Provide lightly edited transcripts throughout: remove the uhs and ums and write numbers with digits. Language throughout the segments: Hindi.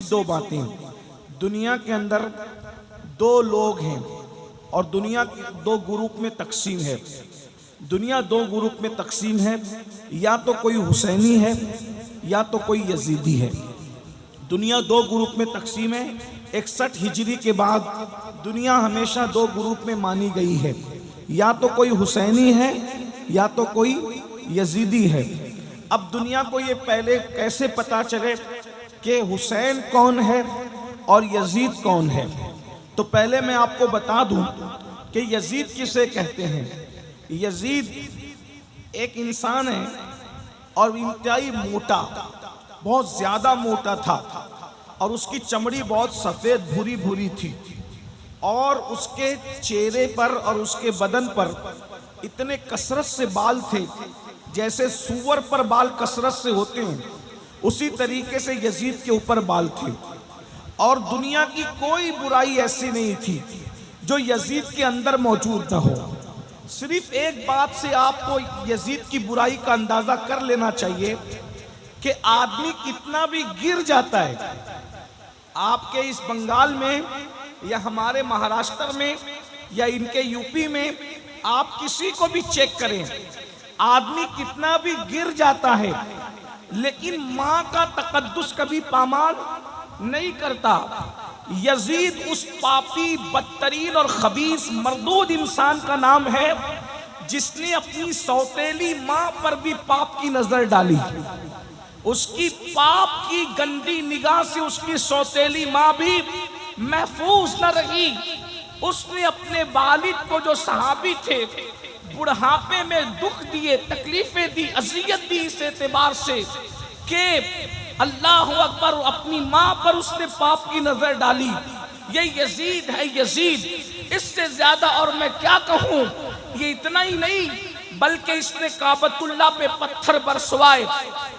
सिर्फ दो बातें। दुनिया के अंदर दो लोग हैं और दुनिया दो ग्रुप में तकसीम है। दुनिया दो ग्रुप में तकसीम है, या तो कोई हुसैनी है या तो कोई यजीदी है। दुनिया दो ग्रुप में तकसीम है। 61 हिजरी के बाद दुनिया हमेशा दो ग्रुप में मानी गई है, या तो कोई हुसैनी है या तो कोई यजीदी है। अब दुनिया को ये पहले कैसे पता चले कि हुसैन कौन है और यजीद कौन है? तो पहले मैं आपको बता दूं कि यजीद किसे कहते हैं। यजीद एक इंसान है और इंतहाई मोटा, बहुत ज्यादा मोटा था और उसकी चमड़ी बहुत सफेद भूरी भूरी थी और उसके चेहरे पर और उसके बदन पर इतने कसरत से बाल थे जैसे सूअर पर बाल कसरत से होते हैं, उसी तरीके से यजीद के ऊपर बाल थे। और दुनिया की कोई बुराई ऐसी नहीं थी जो यजीद के अंदर मौजूद न हो। सिर्फ एक बात से आपको यजीद की बुराई का अंदाजा कर लेना चाहिए कि आदमी कितना भी गिर जाता है, आपके इस बंगाल में या हमारे महाराष्ट्र में या इनके यूपी में आप किसी को भी चेक करें, आदमी कितना भी गिर जाता है लेकिन माँ का तकद्दुस कभी पामाल नहीं करता। यजीद उस पापी, बदतरीन और खबीस मरदूद इंसान का नाम है जिसने अपनी सौतेली माँ पर भी पाप की नजर डाली। उसकी पाप की गंदी निगाह से उसकी सौतेली माँ भी महफूज न रही। उसने अपने वालिद को, जो सहाबी थे, बुढ़ापे में दुख दिए, तकलीफें दी, अजियत दी इस एतबार से कि अल्लाह अकबर, अपनी माँ पर उसने पाप की नजर डाली। ये यजीद है, यजीद। इससे ज्यादा और मैं क्या कहूँ। ये इतना ही नहीं बल्कि इसने काबतुल्लाह पे पत्थर बरसवाए,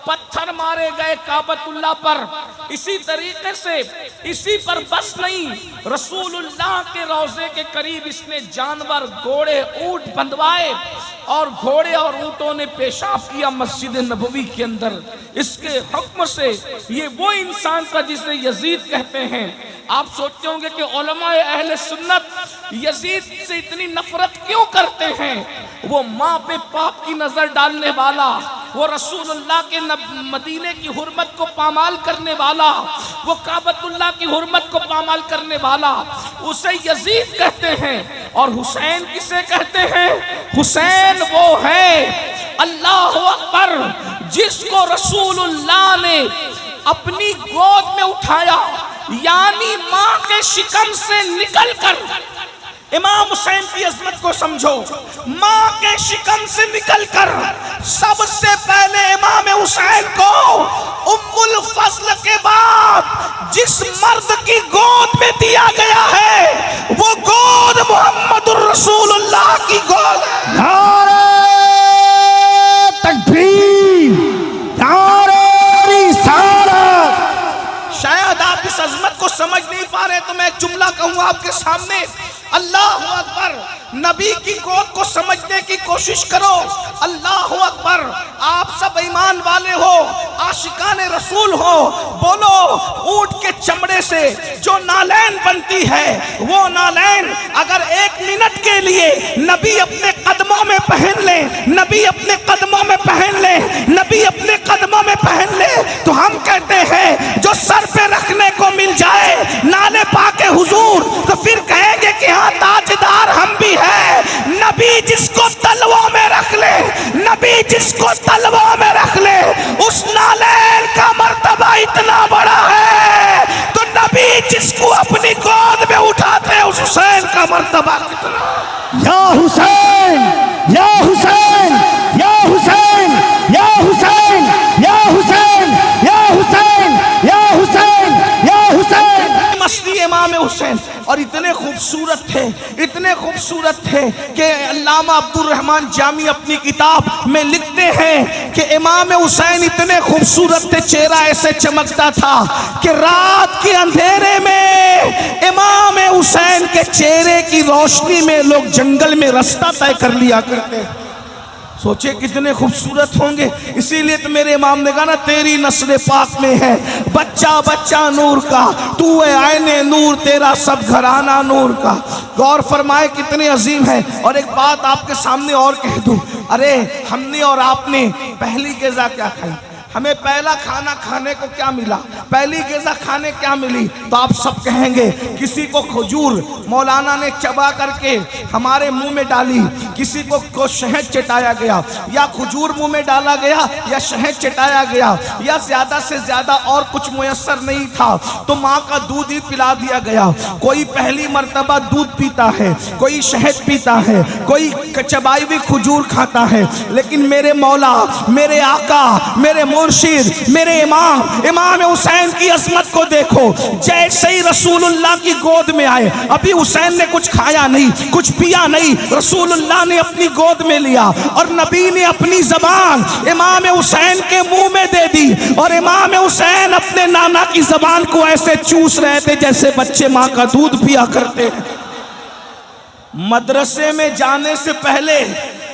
पत्थर मारे गए काबतुल्लाह पर। इसी तरीके से इसी पर बस नहीं, रसूलुल्लाह के रोजे के करीब इसने जानवर, घोड़े, ऊंट बंधवाए और घोड़े और ऊंटों ने पेशाब किया मस्जिद नबवी के अंदर। इसके हुक्म से ये वो इंसान था जिसे यजीद कहते हैं। आप सोचते होंगे कि उलमाए अहले सुन्नत यजीद से इतनी नफरत क्यों करते हैं। वो माँ पे पाप की नजर डालने वाला, वो रसूलुल्लाह के मदीने की हुर्मत को पामाल करने वाला, वो काबतुल्लाह की हुर्मत को पामाल करने वाला, उसे यजीद कहते हैं। और हुसैन किसे कहते हैं? हुसैन वो है, अल्लाह अकबर, जिसको रसूलुल्लाह ने अपनी गोद में उठाया, यानी माँ के शिकम से निकलकर। इमाम हुसैन की अजमत को समझो। माँ के शिकम से निकलकर सबसे पहले इमाम हुसैन को उम्मुल फज़ल के बाद जिस मर्द की गोद में दिया गया है वो गोद मोहम्मदुर रसूलुल्लाह की गोद है। नारे तकबीर, नारे रिसालत। शायद आप इस अजमत को समझ नहीं पा रहे तो मैं एक जुमला कहूँ आपके सामने। अल्लाह अकबर, नबी की गोद को समझने की कोशिश करो। अल्लाह अकबर, आप सब ईमान वाले हो, आशिकाने रसूल हो, बोलो ऊंट के चमड़े से जो नालैन बनती है वो नालैन अगर 1 मिनट के लिए नबी अपने कदमों में पहन ले, नबी अपने कदमों में पहन ले, नबी अपने कदमों में पहन ले, तो हम कहते हैं जो सर पे रखने को मिल जाए नाले पाके हुजूर, तो फिर कहेंगे कि हाँ ताजदार हम भी है। नबी जिसको तलवों में रख ले, नबी जिसको तलवों में रख ले, उस नालैन का मर्तबा इतना बड़ा है। तो नबी जिसको अपनी गोद में उठाते हैं उस हुसैन का मर्तबा कितना। या हुसैन, या हुसैन, या हुसैन, या हुसैन, या हुसैन, या हुसैन, या हुसैन, या हुसैन। मस्ती इमाम हुसैन। और इतने खूबसूरत थे, इतने खूबसूरत थे कि अल्लामा अब्दुल रहमान जामी अपनी किताब में लिखते हैं कि इमाम हुसैन इतने खूबसूरत थे, चेहरा ऐसे चमकता था कि रात के अंधेरे में इमाम हुसैन के चेहरे की रोशनी में लोग जंगल में रास्ता तय कर लिया करते। सोचे कितने खूबसूरत होंगे। इसीलिए तो मेरे इमाम ने कहा ना, तेरी नस्ल पाक में है बच्चा बच्चा नूर का, तू है आईने नूर, तेरा सब घराना नूर का। गौर फरमाए कितने अजीम है। और एक बात आपके सामने और कह दूं, अरे हमने और आपने पहली ग़िज़ा क्या खाई, हमें पहला खाना खाने को क्या मिला, पहली ग़िज़ा खाने क्या मिली? तो आप सब कहेंगे किसी को खजूर मौलाना ने चबा करके हमारे मुंह में डाली, किसी को शहद चटाया गया, या खजूर मुंह में डाला गया, या शहद चटाया गया, या ज़्यादा से ज़्यादा और कुछ मुयस्सर नहीं था तो माँ का दूध ही पिला दिया गया। कोई पहली मर्तबा दूध पीता है, कोई शहद पीता है, कोई चबाई हुई खजूर खाता है। लेकिन मेरे मौला, मेरे आका, मेरे मुर्शिद, मेरे इमाम हुसैन की अजमत को देखो। जैसे ही रसूलुल्लाह की गोद में आए, अभी हुसैन ने कुछ खाया नहीं, कुछ पिया नहीं, रसूलुल्लाह ने अपनी गोद में लिया और नबी ने अपनी जबान इमाम हुसैन के मुंह में दे दी। और इमाम हुसैन अपने नाना की जबान को ऐसे चूस रहे थे जैसे बच्चे माँ का दूध पिया करते। मदरसे में जाने से पहले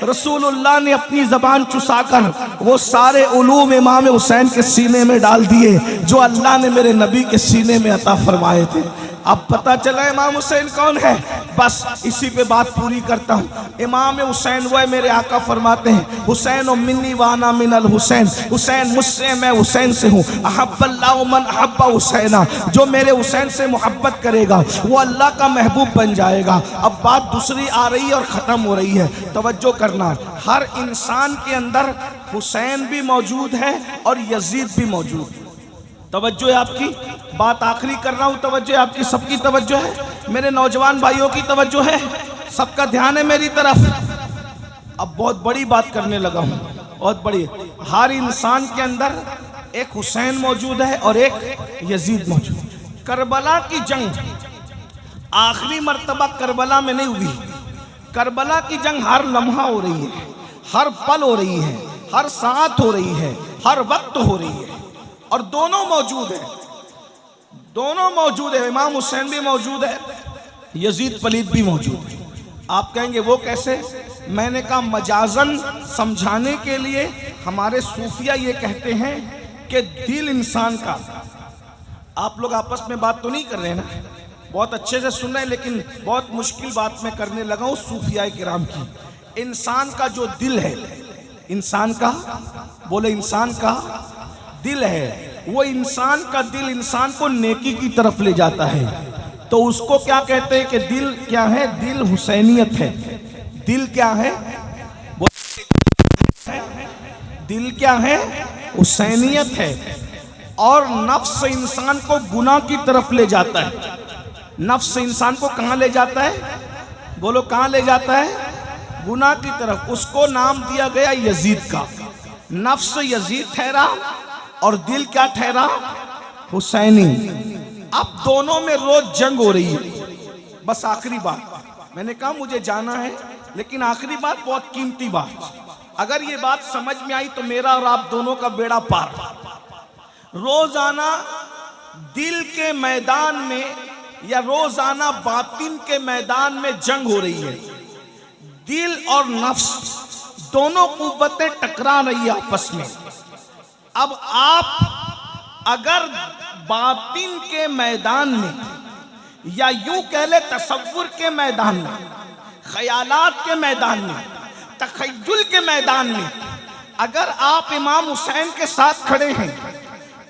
रसूलुल्लाह ने अपनी ज़बान चुसाकर वो सारे उलूम इमाम हुसैन के सीने में डाल दिए जो अल्लाह ने मेरे नबी के सीने में अता फरमाए थे। अब पता चला इमाम हुसैन कौन है। बस इसी पे बात पूरी करता हूँ। इमाम हुसैन वो है, मेरे आका फरमाते हैं हुसैन और मिन्नी वाना मिनल हुसैन, हुसैन मुझसे, मैं हुसैन से हूँ। अहब्बल्लाहु मन अहब्बा हुसैना, जो मेरे हुसैन से मोहब्बत करेगा वो अल्लाह का महबूब बन जाएगा। अब बात दूसरी आ रही है और ख़त्म हो रही है, तवज्जो करना। हर इंसान के अंदर हुसैन भी मौजूद है और यजीद भी मौजूद है। तवज्जो है आपकी, बात आखिरी कर रहा हूँ, तवज्जो है आपकी, सबकी तवज्जो है, मेरे नौजवान भाइयों की तवज्जो है, सबका ध्यान है मेरी तरफ। अब बहुत बड़ी बात करने लगा हूँ, बहुत बड़ी। हर इंसान के अंदर एक हुसैन मौजूद है और एक यजीद मौजूद है। करबला की जंग आखिरी मर्तबा करबला में नहीं हुई, करबला की जंग हर लम्हा हो रही है, हर पल हो रही है, हर साथ हो रही है, हर वक्त हो रही है। और दोनों मौजूद है, दोनों मौजूद है। इमाम हुसैन भी मौजूद है, यजीद पलीद भी मौजूद है। आप कहेंगे वो कैसे? मैंने कहा मजाजन समझाने के लिए हमारे सूफिया ये कहते हैं कि दिल इंसान का, आप लोग आपस में बात तो नहीं कर रहे हैं ना, बहुत अच्छे से सुन रहे हैं, लेकिन बहुत मुश्किल बात मैं करने लगा हूँ सूफिया किराम की। इंसान का जो दिल है, इंसान का, बोले इंसान का दिल है, वो इंसान का दिल इंसान को नेकी की तरफ ले जाता है। तो उसको क्या कहते हैं कि दिल क्या है? दिल हुसैनियत है। दिल क्या है? दिल क्या है? हुसैनियत है। और नफ्स इंसान को गुनाह की तरफ ले जाता है। नफ्स इंसान को कहाँ ले जाता है? बोलो कहाँ ले जाता है? गुनाह की तरफ। उसको नाम दिया गया यजीद का। नफ्स यजीद ठहरा और दिल क्या ठहरा? हुसैनी। अब दोनों में रोज जंग हो रही है। बस आखिरी बात, मैंने कहा मुझे जाना है, लेकिन आखिरी बात बहुत कीमती बात, अगर ये बात समझ में आई तो मेरा और आप दोनों का बेड़ा पार। रोजाना दिल के मैदान में या रोजाना बातिन के मैदान में जंग हो रही है। दिल और नफ्स दोनों कुव्वतें टकरा रही है आपस में। अब आप अगर बातिन के मैदान में या यूं कह ले तसव्वुर के मैदान में, ख्यालात के मैदान में, तखय्युल के मैदान में अगर आप इमाम हुसैन के साथ खड़े हैं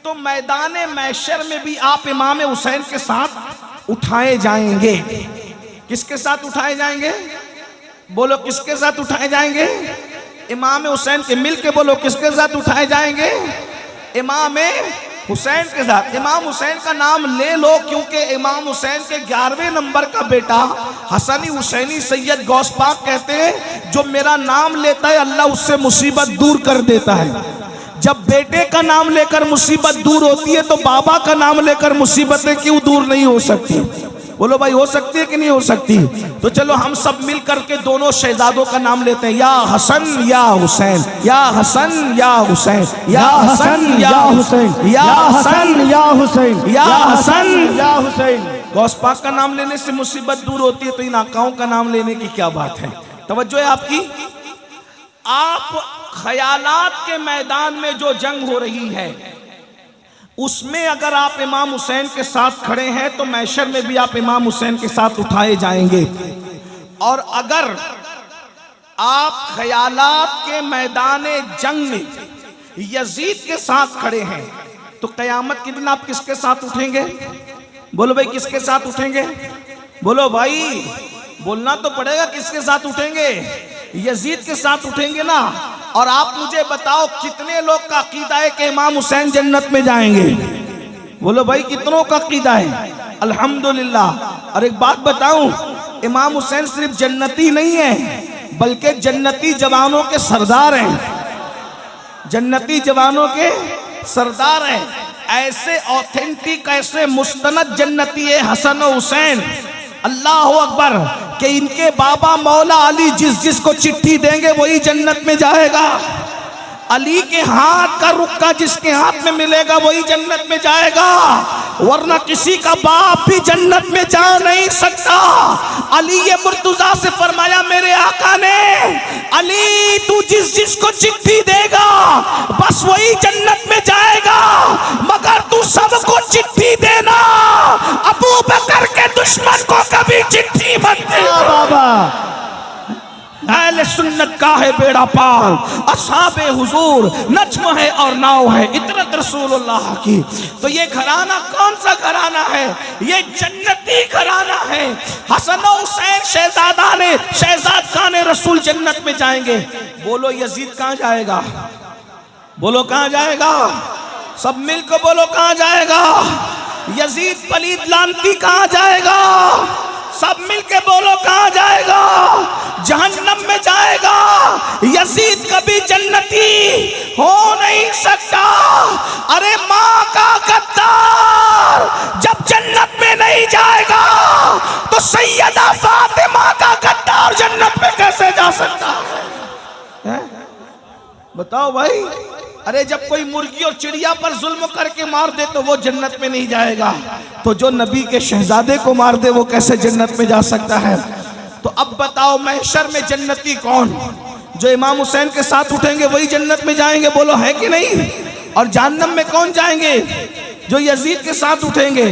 तो मैदान महशर में भी आप इमाम हुसैन के साथ उठाए जाएंगे। किसके साथ उठाए जाएंगे? बोलो किसके साथ उठाए जाएंगे? इमाम हुसैन के। मिल के बोलो किसके साथ उठाए जाएंगे? इमाम हुसैन के साथ। इमाम हुसैन का नाम ले लो, क्योंकि इमाम हुसैन के 11वें नंबर का बेटा हसनी हुसैनी सैयद गौस पाक कहते हैं, जो मेरा नाम लेता है अल्लाह उससे मुसीबत दूर कर देता है। जब बेटे का नाम लेकर मुसीबत दूर होती है तो बाबा का नाम लेकर मुसीबतें क्यों दूर नहीं हो सकती? बोलो भाई, हो सकती है कि नहीं हो सकती? तो चलो हम सब मिल करके दोनों शहजादों का नाम लेते हैं, या हसन या हुसैन, या हसन या हुसैन, या हसन या हुसैन, या हसन या हुसैन, या हसन या हुसैन। गौस पाक का नाम लेने से मुसीबत दूर होती है, तो इन आकाओं का नाम लेने की क्या बात है? तवज्जो है आपकी? आप ख्यालात के मैदान में जो जंग हो रही है उसमें अगर आप इमाम हुसैन के साथ खड़े हैं तो मैशर में भी आप इमाम हुसैन के साथ उठाए जाएंगे। और अगर आप ख्यालात के मैदान जंग में यजीद के साथ खड़े हैं तो क़यामत के दिन आप किसके साथ उठेंगे? बोलो भाई, किसके साथ उठेंगे? बोलो भाई, बोलना तो पड़ेगा, किसके साथ उठेंगे? यजीद के साथ उठेंगे ना। और आप मुझे बताओ कितने लोग का अकीदा है कि इमाम हुसैन जन्नत में जाएंगे? बोलो भाई, कितनों का अकीदा है? अल्हम्दुलिल्लाह। और एक बात बताऊं, इमाम हुसैन सिर्फ जन्नती नहीं है बल्कि जन्नती जवानों के सरदार हैं। जन्नती जवानों के सरदार हैं। ऐसे ऑथेंटिक, ऐसे मुस्तनद जन्नती है हसन और हुसैन, अल्लाह अकबर, कि इनके बाबा मौला अली जिस जिस को चिट्ठी देंगे वही जन्नत में जाएगा। अली के हाथ का रुक्का जिसके हाथ में मिलेगा वही जन्नत में जाएगा, वरना किसी का बाप भी जन्नत में जा नहीं सकता। अली ये मुर्तजा से फरमाया मेरे आका ने, अली तू जिस जिस को चिट्ठी देगा बस वही जन्नत में जाएगा, मगर तू सबको चिट्ठी देना, अबू बकर के दुश्मन को कभी चिट्ठी मत देना। बाबा अहले सुन्नत का है बेड़ा पार, असहाबे हुजूर नज्म है और नाव है, इतरत रसूलुल्लाह की। तो ये घराना कौन सा घराना है? ये जन्नती घराना है। हसन और हुसैन शहजाद खाने रसूल जन्नत में जाएंगे। बोलो यजीद कहाँ जाएगा? बोलो कहाँ जाएगा? सब मिलकर बोलो कहाँ जाएगा? यजीद पलीद लानती कहाँ जाएगा? सब मिलके बोलो कहाँ जाएगा? जहन्नम में जाएगा। यजीद कभी जन्नती हो नहीं सकता। अरे माँ का गद्दार जब जन्नत में नहीं जाएगा तो सैयदा फातिमा का गद्दार जन्नत में कैसे जा सकता है? बताओ भाई। अरे जब कोई मुर्गी और चिड़िया पर जुल्म करके मार दे तो वो जन्नत में नहीं जाएगा, तो जो नबी के शहजादे को मार दे वो कैसे जन्नत में जा सकता है? तो अब बताओ महशर में जन्नती कौन? जो इमाम हुसैन के साथ उठेंगे वही जन्नत में जाएंगे, बोलो है कि नहीं? और जहन्नम में कौन जाएंगे? जो यजीद के साथ उठेंगे।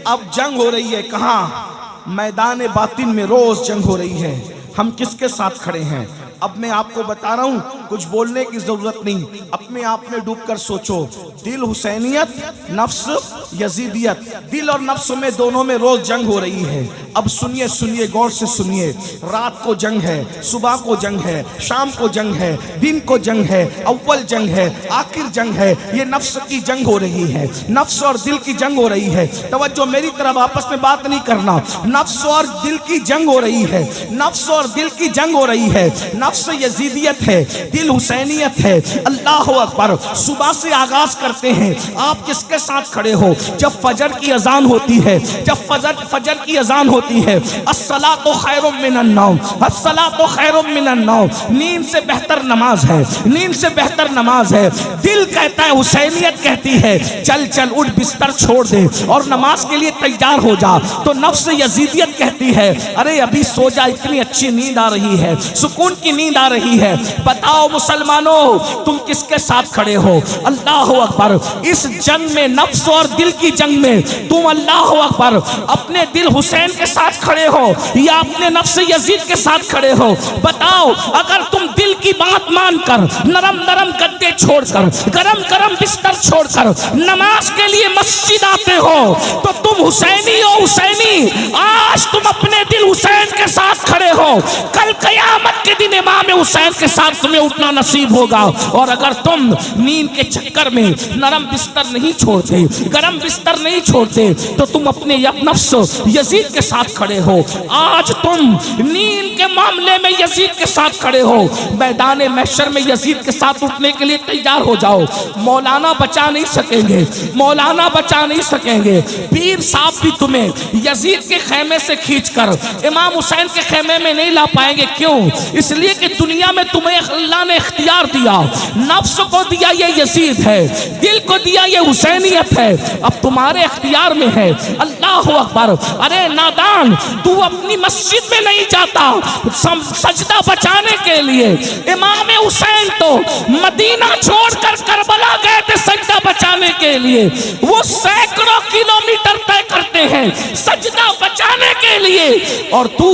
अब जंग हो रही है कहाँ? मैदान बातिन में रोज जंग हो रही है। हम किसके साथ खड़े हैं? अब मैं आपको बता रहा हूं, कुछ बोलने की जरूरत नहीं, अपने आप में डूबकर सोचो। दिल हुसैनियत, नफ्स यजीदियत, दिल और नफ्स में दोनों में रोज जंग हो रही है। अब सुनिए सुनिए, गौर से सुनिए। रात को जंग है, सुबह को जंग है, शाम को जंग है, दिन को जंग है, अव्वल जंग है, आखिर जंग है। ये नफ्स की जंग हो रही है, नफ्स और दिल की जंग हो रही है। तवज्जो मेरी तरफ, आपस में बात नहीं करना। नफ्स और दिल की जंग हो रही है, नफ्स और दिल की जंग हो रही है। नफ्स यजीदियत है, दिल हुसैनियत है। अल्लाह अकबर। सुबह से आगाज करते हैं। आप किसके साथ खड़े हो? जब फजर की अजान होती है, जब फजर की अजान होती है, अस्सलातु खैरुम मिनन नौम, अस्सलातु खैरुम मिनन नौम, नींद से बेहतर नमाज है, नींद से बेहतर नमाज है। दिल कहता है, हुसैनियत कहती है चल चल उठ, बिस्तर छोड़ दे और नमाज के लिए तैयार हो जा। तो नफ्स यजीदियत कहती है अरे अभी सो जा, इतनी अच्छी नींद आ रही है, सुकून की नींद आ रही है। बताओ मुसलमानों, तुम किसके साथ खड़े हो? अल्लाह अकबर। इस जंग में, नफ्स और दिल की जंग में, तुम अल्लाह अकबर अपने दिल हुसैन के साथ खड़े हो या अपने नफ्स यजीद के साथ खड़े हो? बताओ, अगर तुम दिल की बात मानकर नरम नरम गद्दे छोड़कर, गरम गरम बिस्तर छोड़कर नमाज के लिए मस्जिद आते हो तो तुम हुसैनी हो। हुसैनी, आज तुम अपने दिल हुसैन के साथ खड़े हो, कल कयामत के दिन इमाम हुसैन के साथ तुम्हें उठना नसीब होगा। और अगर तुम नींद के चक्कर में नरम बिस्तर नहीं छोड़ते, गरम बिस्तर नहीं छोड़ते, तो तुम अपने नफ्स यजीद के साथ खड़े हो। आज तुम नींद के मामले में यजीद के साथ खड़े हो, मैदान महशर में यजीद के साथ उठने के लिए तैयार हो जाओ। मौलाना बचा नहीं सकेंगे, मौलाना बचा नहीं सकेंगे। पीर साहब भी तुम्हें यजीद के खेमे से खींचकर इमाम हुसैन के खेमे में नहीं ला पाएंगे। क्यों? इसलिए कि दुनिया में तुम्हें अल्लाह ने ने इख्तियार दिया, नफ्स को दिया ये यजीद है, दिल को दिया ये हुसैनियत है, अब तुम्हारे इख्तियार में है। अल्लाह अकबर। अरे नादान, तू अपनी मस्जिद में नहीं जाता सजदा बचाने के लिए। इमाम हुसैन तो मदीना छोड़कर करबला गए थे सजदा बचाने के लिए। वो सैकड़ों किलोमीटर तय करते हैं सजदा बचाने के लिए, और तू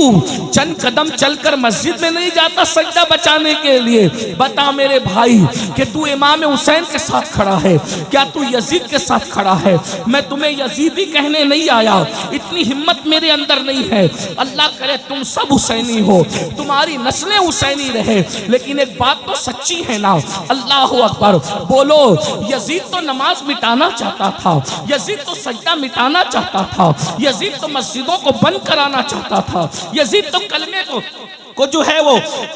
चंद कदम चलकर मस्जिद में नहीं जाता सजदा बचाने के लिए। बता मेरे भाई कि तू इमाम हुसैन के साथ खड़ा है, क्या तू यजीद के साथ खड़ा है? मैं तुम्हें यजीदी कहने नहीं आया, इतनी हिम्मत मेरे अंदर नहीं है। अल्लाह करे तुम सब हुसैनी हो, तुम्हारी नस्लें हुसैनी रहे, लेकिन एक बात तो सच्ची है ना। अल्लाह अकबर। बोलो, यजीद तो नमाज मिटाना चाहता था, यजीद तो सजदा मिटाना चाहता था, यजीद तो मस्जिदों को बंद कराना चाहता था, यजीद तो कलमे को जो है वो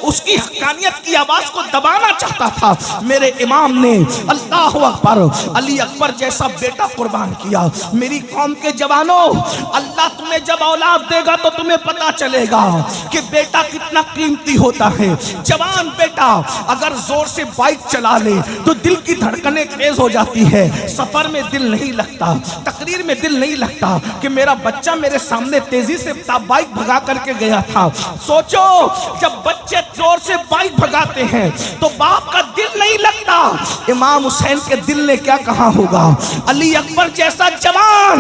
उसकी हक्कानियत की आवाज को दबाना चाहता था। मेरे इमाम ने अल्लाह अकबर अली अकबर जैसा बेटा कुर्बान किया। मेरी कौम के जवानों, अल्लाह तुम्हें जब औलाद देगा तो तुम्हें पता चलेगा कि बेटा कितना कीमती होता है। जवान बेटा अगर जोर से बाइक चला ले तो दिल की धड़कनें तेज हो जाती है, सफर में दिल नहीं लगता, तकरीर में दिल नहीं लगता कि मेरा बच्चा मेरे सामने तेजी से बाइक भगा करके गया था। सोचो, जब बच्चे जोर से बाइक भगाते हैं तो बाप का दिल नहीं लगता। इमाम हुसैन के दिल ने क्या कहा होगा? अली अकबर जैसा जवान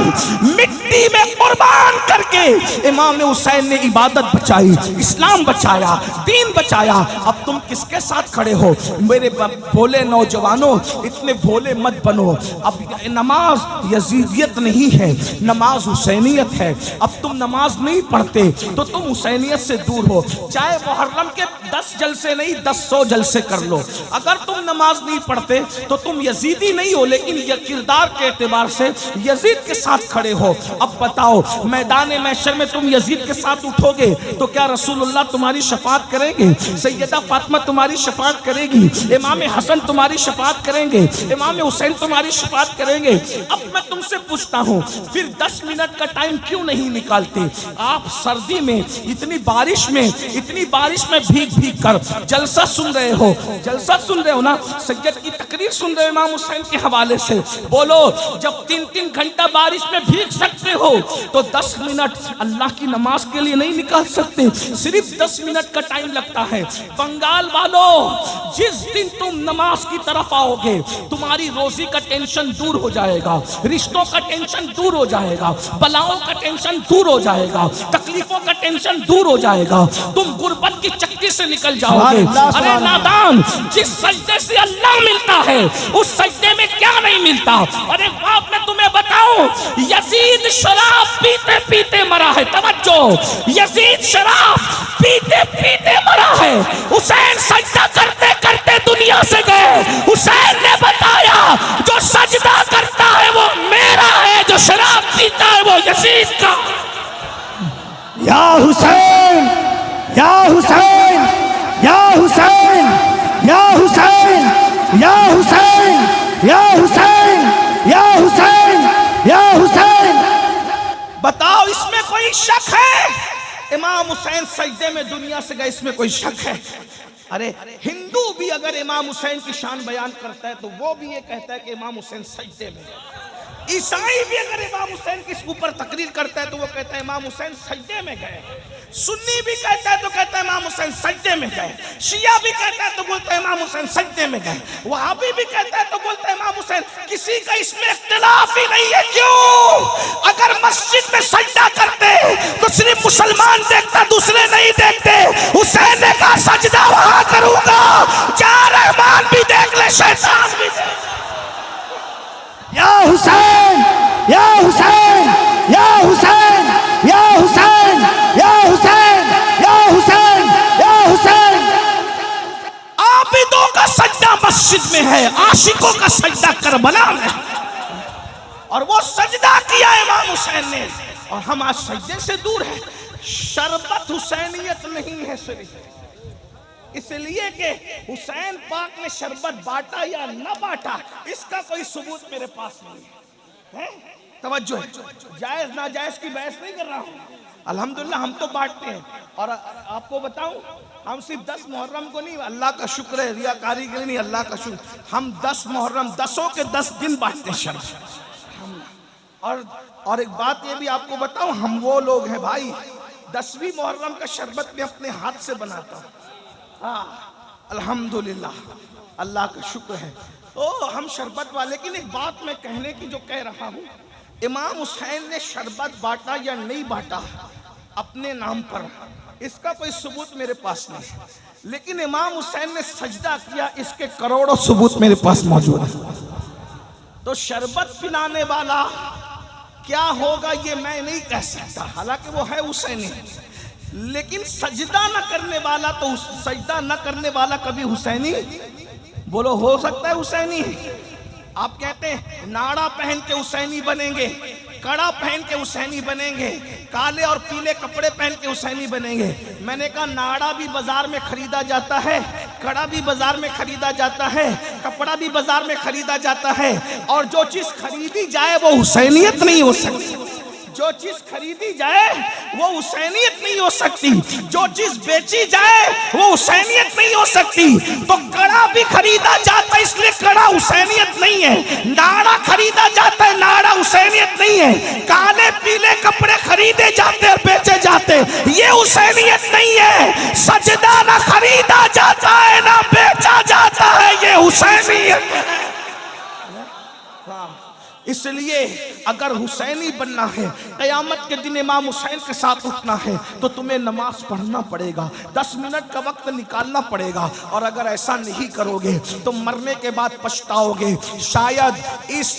मिट्टी में कुर्बान करके इमाम हुसैन ने इबादत बचाई, इस्लाम बचाया, दीन बचाया। अब तुम किसके साथ खड़े हो? मेरे भोले नौजवानों, इतने भोले मत बनो। अब नमाज यजीदियत नहीं है, नमाज हुसैनियत है। अब तुम नमाज नहीं पढ़ते तो तुम हुसैनियत से दूर हो। चाहे मुहर्रम के 10 जलसे नहीं 10 जलसे कर लो, अगर तुम नमाज नहीं पढ़ते तो तुम यजीदी नहीं हो, लेकिन ये किरदार के एतबार से यजीद के साथ खड़े हो। अब बताओ, मैदान महशर में तुम यजीद के साथ उठोगे तो क्या रसूलुल्लाह तुम्हारी शफाअत करेंगे? सैयदा फातिमा तुम्हारी शफाअत करेगी? इमाम हसन तुम्हारी शफाअत करेंगे? इमाम हुसैन तुम्हारी शफाअत करेंगे? अब मैं तुमसे पूछता हूँ, फिर 10 मिनट का टाइम क्यों नहीं निकालते? आप सर्दी में इतनी बारिश में भीग कर जलसा सुन रहे हो, जलसा सुन रहे हो ना, सैयद की तकरीर सुन रहे हो इमाम हुसैन के हवाले से। बोलो, जब 3-3 घंटा बारिश में भीग सकते हो तो 10 मिनट अल्लाह की नमाज के लिए नहीं निकाल सकते? सिर्फ 10 मिनट का टाइम लगता है। बंगाल वालों, जिस दिन तुम नमाज की तरफ आओगे तुम्हारी रोजी का टेंशन दूर हो जाएगा, रिश्तों का टेंशन दूर हो जाएगा, बलाओं का टेंशन दूर हो जाएगा, तकलीफों का टेंशन दूर हो जाएगा, तुम गुर्बत की चक्की से निकल जाओगे। अरे नादान, जिस सजदे से अल्लाह मिलता है उस सजदे में क्या नहीं मिलता? अरे बाप, मैं तुम्हें बताऊं, यजीद शराब पीते पीते मरा है। तवज्जो, यजीद शराब पीते पीते मरा है। हुसैन सजदा करते करते दुनिया से गए। हुसैन ने बताया, जो सजदा करता है वो मेरा है, जो शराब पीता है वो यजीद का। या हुसैन, या हुसैन, या हुसैन, या हुसैन, या हुसैन, या हुसैन, या हुसैन, या हुसैन। बताओ, इसमें कोई शक है? इमाम हुसैन सजदे में दुनिया से गए, इसमें कोई शक है? अरे हिंदू भी अगर इमाम हुसैन की शान बयान करता है तो वो भी ये कहता है कि इमाम हुसैन सजदे में गए। ईसाई भी अगर इमाम हुसैन के ऊपर तकरीर करता है तो वो कहता है इमाम हुसैन सजदे में गए। सुन्नी भी कहता है तो कहता है इमाम हुसैन सजदे में गए। शिया भी कहता है तो बोलता है इमाम हुसैन सजदे में गए। वहाबी भी कहता है तो बोलता है इमाम हुसैन। किसी का इसमें इख्तिलाफ ही नहीं है। क्यों? अगर मस्जिद में सजदा करते तो सिर्फ मुसलमान देखता, दूसरे नहीं देखते। हुसैन ने कहा सजदा वहां करूंगा जहां रहमान भी देख ले, शैतान भी देख। या हुसैन, या हुसैन, या हुसैन, या हुसैन, या हुसैन, या हुसैन, या हुसैन। आबिदों का सजदा मस्जिद में है, आशिकों का सजदा करबला में, और वो सजदा किया इमाम हुसैन ने, और हम आज सजदे से दूर हैं। शरबत हुसैनियत नहीं है सिर्फ इसलिए कि हुसैन पाक ने शरबत बांटा या न बांटा, इसका कोई सबूत मेरे पास नहीं है। तवज्जो है, जायज नाजायज की बहस नहीं कर रहा हूं, अल्हम्दुलिल्लाह हम तो बांटते हैं। और आपको बताऊं, हम सिर्फ 10 मुहर्रम को नहीं, अल्लाह का शुक्र है, रियाकारी के लिए नहीं, अल्लाह का शुक्र, हम 10 मुहर्रम 10 के 10 दिन बांटते हैं शरबत। और एक बात ये भी आपको बताऊं, हम वो लोग हैं भाई, 10वीं मुहर्रम का शरबत मैं अपने हाथ से बनाता हूँ। हाँ अल्हम्दुलिल्लाह, अल्लाह का शुक्र है। तो हम शरबत वाले, लेकिन एक बात मैं कहने की जो कह रहा हूँ, इमाम हुसैन ने शरबत बांटा या नहीं बांटा अपने नाम पर, इसका कोई सबूत मेरे पास नहीं, लेकिन इमाम हुसैन ने सजदा किया, इसके करोड़ों सबूत मेरे पास मौजूद है। तो शरबत पिलाने वाला क्या होगा ये मैं नहीं कह सकता, हालांकि वो है हुसैनी, लेकिन सजदा न करने वाला, तो सजदा न करने वाला कभी हुसैनी, बोलो हो सकता है हुसैनी? आप कहते हैं नाड़ा पहन के हुसैनी बनेंगे, कड़ा पहन के हुसैनी बनेंगे, काले और पीले कपड़े पहन के हुसैनी बनेंगे। मैंने कहा नाड़ा भी बाजार में खरीदा जाता है, कड़ा भी बाजार में खरीदा जाता है, कपड़ा भी बाजार में खरीदा जाता है, और जो चीज खरीदी जाए वो हुसैनियत नहीं हो सकती। जो चीज खरीदी जाए वो हुसैनियत नहीं हो सकती, जो चीज बेची जाए वो हुसैनियत नहीं हो सकती। तो कड़ा भी खरीदा जाता है, इसलिए कड़ा हुसैनियत नहीं है। नाड़ा खरीदा जाता है, नाड़ा हुसैनियत नहीं है। काले पीले कपड़े खरीदे जाते और बेचे जाते, ये हुसैनियत नहीं है। सजदा ना खरीदा जाता है ना बेचा जाता है, ये हुसैनियत है। इसलिए अगर हुसैनी बनना है, क़यामत के दिन इमाम हुसैन के साथ उठना है, तो तुम्हें नमाज पढ़ना पड़ेगा, 10 मिनट का वक्त निकालना पड़ेगा। और अगर ऐसा नहीं करोगे तो मरने के बाद पछताओगे। शायद इस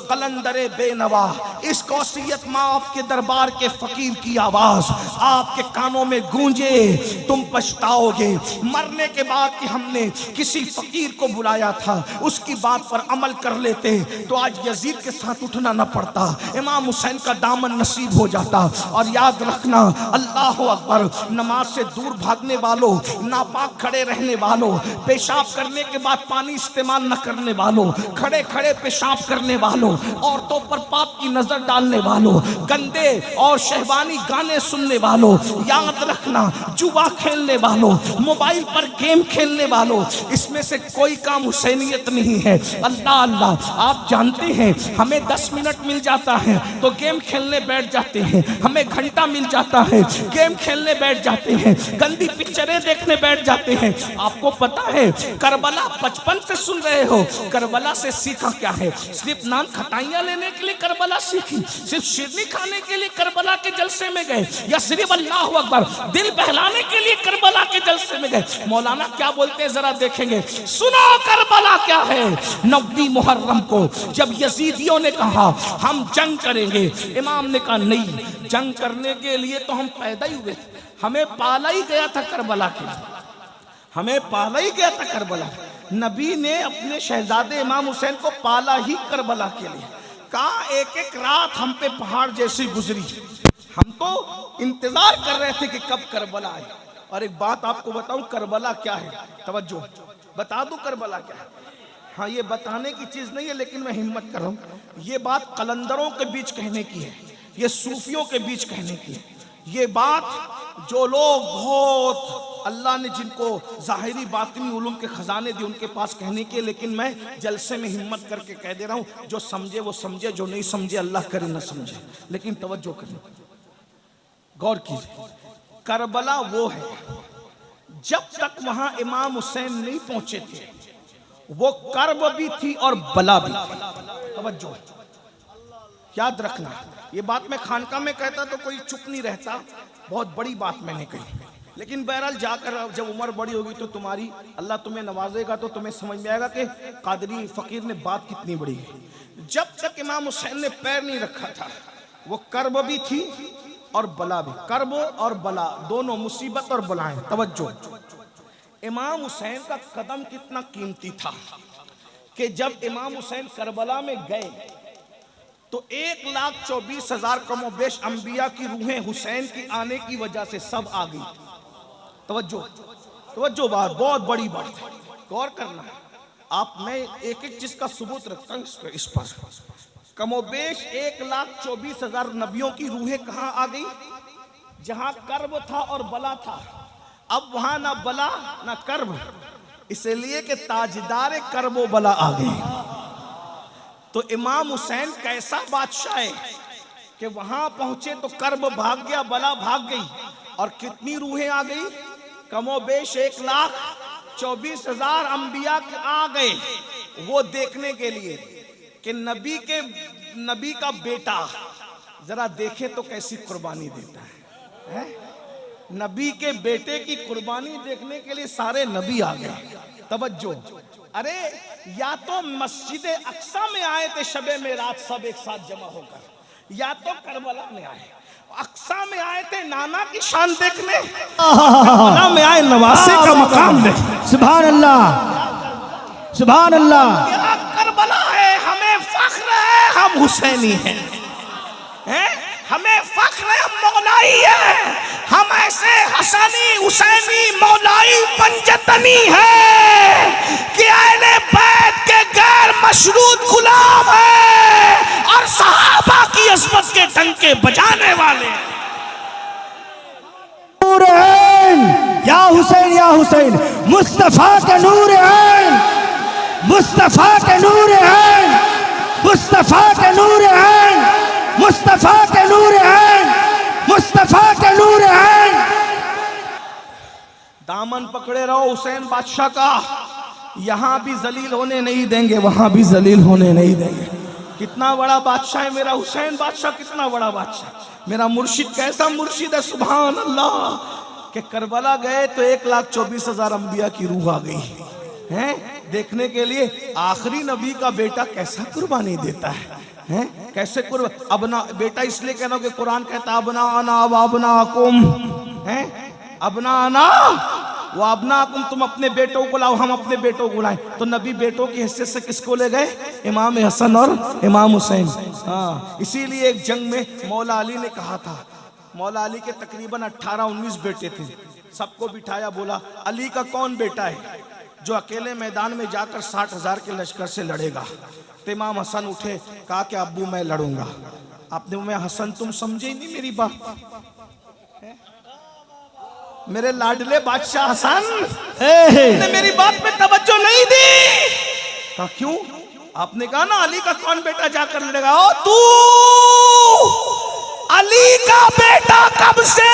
कलंदरे बेनवा, इस कौसियत माफ के दरबार के फकीर की आवाज आपके कानों में गूंजे, तुम पछताओगे। मरने के बाद कि हमने किसी फकीर को बुलाया था, उसकी बात पर अमल कर लेते तो आज यजीद के साथ उठना न पड़ता, इमाम हुसैन का दामन नसीब हो जाता। और याद रखना, अल्लाह अकबर, नमाज से दूर भागने वालों, नापाक खड़े रहने वालों, पेशाब करने के बाद पानी इस्तेमाल न करने वालों, खड़े खड़े पेशाब करने वालों, औरतों पर पाप की नजर डालने वालों, गंदे और शहवानी गाने सुनने वालों, याद रखना जुआ खेलने वालों, मोबाइल पर गेम खेलने वालों, इसमें से कोई काम हुसैनियत नहीं है। अल्लाह अल्लाह, आप जानते हैं हमें 10 मिनट मिल जाता है तो गेम खेलने बैठ जाते हैं, हमें घंटा मिल जाता है गेम खेलने बैठ जाते हैं, गंदी पिक्चरें देखने बैठ जाते हैं। आपको पता है करबला बचपन से सुन रहे हो, करबला से सीखा क्या है? सिर्फ नान खटाइयां लेने के लिए करबला सीखी, सिर्फ शिरनी खाने के लिए करबला के जलसे में गए, या सिर्फ अल्लाह अकबर दिल बहलाने के लिए करबला के जलसे में गए? मौलाना क्या बोलते हैं जरा देखेंगे, सुनो करबला क्या है। 9वीं मुहर्रम को जब यजीदियों ने कहा हम जंग करेंगे, इमाम ने कहा नहीं, जंग करने के लिए तो हम पैदा ही हुए थे, हमें पाला ही गया था करबला के लिए, हमें पाला ही गया था करबला। नबी ने अपने शहजादे इमाम हुसैन को पाला ही करबला के लिए। कहा एक एक रात हम पे पहाड़ जैसी गुजरी, हम तो इंतजार कर रहे थे कि कब करबला आए। और एक बात आपको बताऊं, करबला क्या है, तवज्जो बता दूं करबला क्या है। हाँ, ये बताने की चीज नहीं है, लेकिन मैं हिम्मत कर रहा हूं। ये बात कलंदरों के बीच कहने की है, ये सूफियों के बीच कहने की है। ये बात जो लोग बहुत अल्लाह ने जिनको ज़ाहिरी बातिनी उलूम के खजाने दिए उनके पास कहने के, लेकिन मैं जलसे में हिम्मत करके कह दे रहा हूँ, जो समझे वो समझे, जो नहीं समझे अल्लाह करे न समझे। लेकिन तवज्जो करें, गौर कीजिए, करबला वो है जब तक वहां इमाम हुसैन नहीं पहुंचे थे वो कर्ब भी थी और बला भी थी। तवज्जो, याद रखना, ये बात मैं खानका में कहता तो कोई चुप नहीं रहता, बहुत बड़ी बात मैंने कही। लेकिन बहरहाल जाकर जब उम्र बड़ी होगी तो तुम्हारी, अल्लाह तुम्हें नवाजेगा तो तुम्हें समझ में आएगा कि कादरी फकीर ने बात कितनी बड़ी है। जब तक इमाम हुसैन ने पैर नहीं रखा था वो कर्ब भी थी और बला भी। कर्ब और बला दोनों, मुसीबत और बलाएं। तवज्जो, इमाम हुसैन का कदम कितना कीमती था कि जब इमाम हुसैन करबला में गए तो 1,24,000 कमोबेश अंबिया की रूहें हुसैन की आने की वजह से सब आ गई। तवज्जो, तवज्जो, बात बहुत बड़ी बात है, गौर करना। आप, मैं एक एक चीज का सबूत रखता हूँ इस पर। कमोबेश 1,24,000 नबियों की रूहें कहाँ आ गई? जहां कर्ब था और बला था, अब वहां ना बला ना कर्ब, इसलिए कि ताजदार कर्ब बला आ गए। तो इमाम हुसैन कैसा बादशाह है कि वहां पहुंचे तो कर्ब भाग गया, बला भाग गई, और कितनी रूहें आ गई, कमोबेश 1,24,000 अंबिया आ गए वो देखने के लिए कि नबी का बेटा जरा देखे तो कैसी कुर्बानी देता है। नबी के बेटे की कुर्बानी देखने के लिए सारे नबी आ गए। तवज्जो, अरे या तो मस्जिद अक्सा में आए थे शबे मेराज सब एक साथ जमा होकर, या तो करबला में आए। अक्सा में आए थे नाना की शान देखने, करबला में आए नवासे का मकाम देखने। सुभान अल्लाह, सुभान अल्लाह। क्या करबला है, हमें फख्र है हम हुसैनी हैं, हमें फख्र है हम मौलाई है, हम ऐसे हसनी हुसैनी मौलाई पंजतनी है कि अहले बैत के गैर मशरूत गुलाम है और सहाबा की अज़मत के डंके बजाने वाले। नूर ऐन या हुसैन, या हुसैन, मुस्तफा के नूर ऐन, मुस्तफा के नूर ऐन, मुस्तफा के नूर ऐन, मुस्तफा के नूर ऐन, मुस्तफा के नूर ऐन। दामन पकड़े रहो हुसैन बादशाह का, यहां भी जलील होने नहीं देंगे, वहां भी जलील होने नहीं देंगे। कितना बड़ा बादशाह है मेरा हुसैन बादशाह, कितना बड़ा बादशाह। मेरा मुर्शिद कैसा मुर्शिद है, सुभान अल्लाह। कि करबला गए तो 1,24,000 अंबिया की रूह आ गई है देखने के लिए आखिरी नबी का बेटा कैसा कुर्बानी देता है, कैसे अबना बेटा इसलिए कहना कि कुरान कहता अबना आना व अबना कुम है, अबना आना वो अबना कुम, तुम अपने बेटों को लाओ हम अपने बेटों को लाए। तो नबी बेटों की हैसियत से किसको ले गए, इमाम हसन और इमाम हुसैन। हाँ, इसीलिए एक जंग में मौला अली ने कहा था, मौला अली के तकरीबन 18-19 बेटे थे, सबको बिठाया, बोला अली का कौन बेटा है जो अकेले मैदान में जाकर 60,000 के लश्कर से लड़ेगा। तो इमाम हसन उठे, कहा कि अब्बू मैं लड़ूंगा। आपने मैं हसन तुम समझे ही नहीं मेरी बात, मेरे लाडले बादशाह हसन ने मेरी बात पे तवज्जो नहीं दी। कहा क्यों? आपने कहा ना अली का कौन बेटा जाकर लड़ेगा। ओ तू अली का बेटा कब से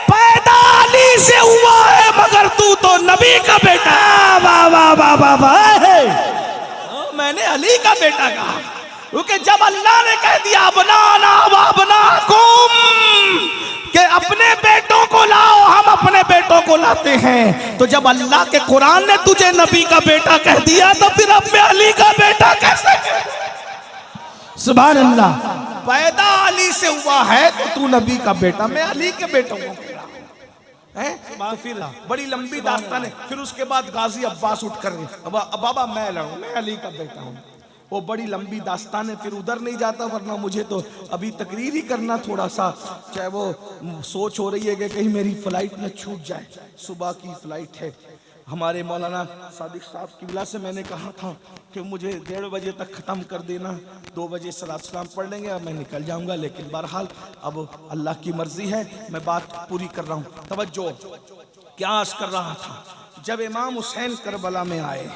पैदा अली से हुआ है, मगर तू तो नबी का बेटा। वाह वाह वाह वाह वाह। मैंने अली का बेटा कहा क्योंकि जब अल्लाह ने कह दिया बनाना वबनाकुम कि अपने बेटों को लाओ, हम अपने बेटों को लाते हैं, तो जब अल्लाह के कुरान ने तुझे नबी का बेटा कह दिया तो फिर अब मैं अली का बेटा कैसे? सुभान अल्लाह। पैदा अली से हुआ है तो तू नबी का बेटा, मैं अली के बेटों को तो फिर बड़ी लंबी दास्तान है। फिर उसके बाद गाजी अब्बास उठ कर बाबा मैं लड़ूं, मैं अली का बेटा हूँ, वो बड़ी लंबी दास्तान है। फिर उधर नहीं जाता, वरना मुझे तो अभी तकरीर ही करना थोड़ा सा, चाहे वो सोच हो रही है कि कहीं मेरी फ्लाइट न छूट जाए, सुबह की फ्लाइट है। हमारे मौलाना सादिक साहब की वजह से मैंने कहा था कि मुझे 1:30 बजे तक ख़त्म कर देना, 2 बजे सलात सलाम पढ़ लेंगे और मैं निकल जाऊंगा। लेकिन बहरहाल अब अल्लाह की मर्जी है, मैं बात पूरी कर रहा हूँ। तवज्जो, क्या अर्ज कर रहा था, जब इमाम हुसैन करबला में आए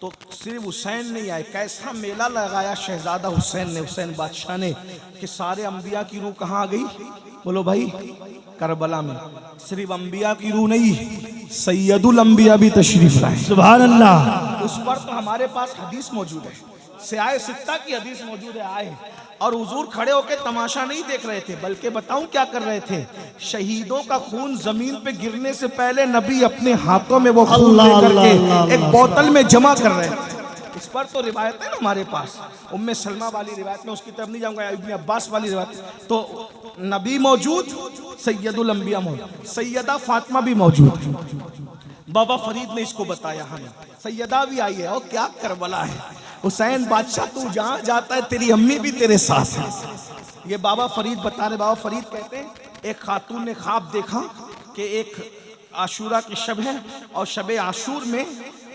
तो सिर्फ हुसैन नहीं आए, कैसा मेला लगाया शहजादा हुसैन ने, हुसैन बादशाह ने, कि सारे अंबिया की रूह कहाँ आ गई? बोलो भाई, करबला में। सिर्फ अंबिया की रूह नहीं, सैयदुल अंबिया भी तशरीफ लाए। सुभान अल्लाह। उस पर तो हमारे पास हदीस मौजूद है, सियाए सित्ता की हदीस मौजूद है। आए और हुजूर खड़े होकर तमाशा नहीं देख रहे थे, बल्कि बताऊं क्या कर रहे थे, शहीदों का खून जमीन पे गिरने से पहले नबी अपने हाथों में वो खून लेकर के एक बोतल में जमा कर रहे थे। इस पर तो रिवायत है ना हमारे पास, उम्मे सलमा वाली रिवायत में, उसकी तरफ नहीं जाऊंगा, इब्ने अब्बास वाली रिवायत। तो नबी मौजूद, सैयदुल अंबिया मौजूद, सैयदा फातिमा भी मौजूद। बाबा फरीद ने इसको बताया हमें, सैयदा भी आई है। और क्या करबला है, हुसैन बादशाह तू जहाँ जाता है तेरी अम्मी भी तेरे साथ है। ये बाबा फरीद बता रहे। बाबा फरीद कहते हैं एक खातून ने ख्वाब देखा कि एक आशूरा की शब है और शब आशूर में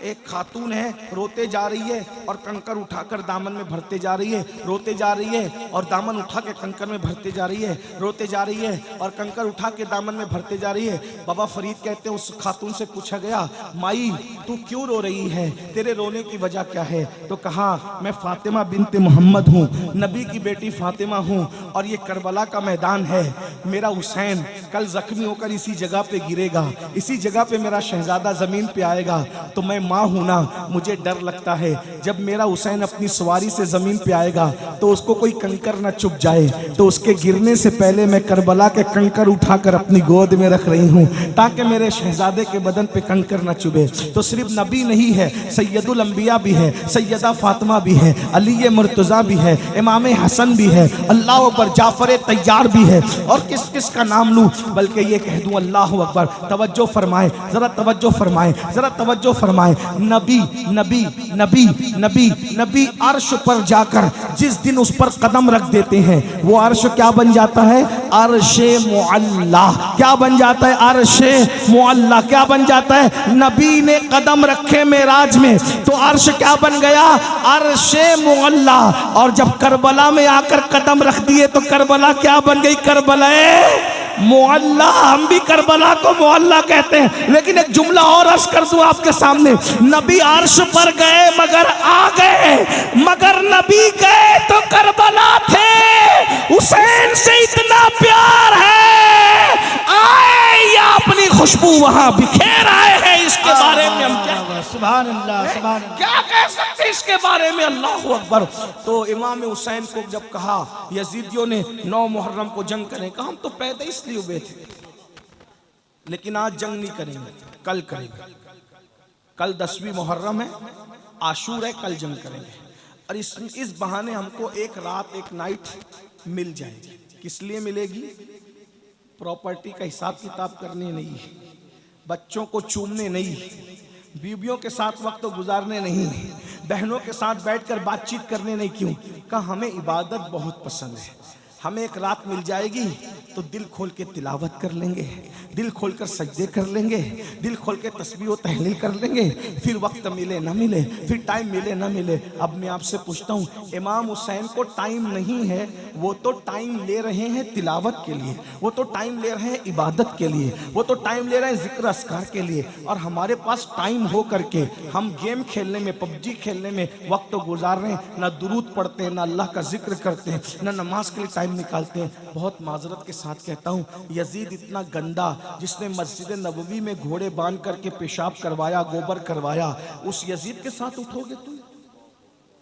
एक खातून है, रोते जा रही है और कंकर उठाकर दामन में भरते जा रही है, रोते जा रही है और दामन उठा के कंकर में भरते जा रही है, रोते जा रही है और कंकर उठा के दामन में भरते जा रही है। बाबा फरीद कहते हैं उस खातून से पूछा गया, माई तू क्यों रो रही है, तेरे रोने की वजह क्या है? तो कहा, मैं फातिमा बिनते मोहम्मद हूँ, नबी की बेटी फातिमा हूँ, और ये करबला का मैदान है, मेरा हुसैन कल जख्मी होकर इसी जगह पे गिरेगा, इसी जगह पे मेरा शहजादा जमीन पे आएगा, तो मैं माँ हूं ना, मुझे डर लगता है जब मेरा हुसैन अपनी सवारी से जमीन पे आएगा तो उसको कोई कंकर न चुभ जाए, तो उसके गिरने से पहले मैं करबला के कंकर उठाकर अपनी गोद में रख रही हूँ ताकि मेरे शहजादे के बदन पे कंकर न चुभे। तो सिर्फ नबी नहीं है, सैयदुल अंबिया भी है, सैयदा फातिमा भी है, अली मुर्तजा भी है, इमाम हसन भी है, अल्लाह अकबर, जाफर तैयार भी है, और किस किस का नाम लूं, बल्कि ये कह दूं अल्लाह अकबर। तवज्जो फरमाए, जरा तवज्जो फरमाए, जरा तवज्जो फरमाए। नबी नबी नबी नबी नबी अर्श पर जाकर जिस दिन उस पर कदम रख देते हैं वो अर्श क्या बन जाता है? अर्शे मुअल्ला। क्या बन जाता है? अर्शे मुअल्ला। क्या बन जाता है? नबी ने कदम रखे मेराज में तो अर्श क्या बन गया? अर्शे मुअल्ला। और जब करबला में आकर कदम रख दिए तो करबला क्या बन गई? करबला मुअल्ला। हम भी करबला को मुअल्ला कहते हैं, लेकिन एक जुमला और अर्ज कर दूं आपके सामने, नबी अर्श पर गए मगर आ गए, मगर नबी गए तो करबला थे। हुसैन से इतना प्यार है, आए या अपनी खुशबू वहां बिखेर आए हैं। इसके बारे में हम क्या, सुभान अल्लाह, सुभान अल्लाह, क्या कह सकते इसके बारे में? अल्लाह अकबर। तो इमाम हुसैन को जब कहा यजीदियों ने 9 मुहर्रम को जंग करें, कहा हम तो पैदा इसलिए हुए थे, लेकिन आज जंग नहीं करेंगे, कल करेंगे। कल 10वीं मुहर्रम है, आशूर है, कल जंग करेंगे। और इस बहाने हमको एक रात एक नाइट मिल जाएगी। किस लिए मिलेगी? प्रॉपर्टी का हिसाब किताब करने नहीं, बच्चों को चूमने नहीं, बीवियों के साथ वक्त गुजारने नहीं, बहनों के साथ बैठकर बातचीत करने नहीं। क्यों? कहा हमें इबादत बहुत पसंद है, हमें एक रात मिल जाएगी तो दिल खोल के तिलावत कर लेंगे, दिल खोल कर सजदे कर लेंगे, दिल खोल के तस्बीह व तहलील कर लेंगे। फिर वक्त मिले ना मिले, फिर टाइम मिले ना मिले। अब मैं आपसे पूछता हूँ, इमाम हुसैन को टाइम नहीं है, वो तो टाइम ले रहे हैं तिलावत के लिए, वो तो टाइम ले रहे हैं इबादत के लिए, वो तो टाइम ले रहे हैं जिक्र अस्कार के लिए। और हमारे पास टाइम हो करके हम गेम खेलने में, पबजी खेलने में वक्त गुजार रहे हैं, ना दुरूद पढ़ते हैं, ना अल्लाह का जिक्र करते हैं, ना नमाज के लिए टाइम निकालते हैं। बहुत माजरत के साथ कहता हूँ, यजीद इतना गंदा जिसने मस्जिद नबवी में घोड़े बांध करके पेशाब करवाया, गोबर करवाया, उस यजीद के साथ उठोगे तुम?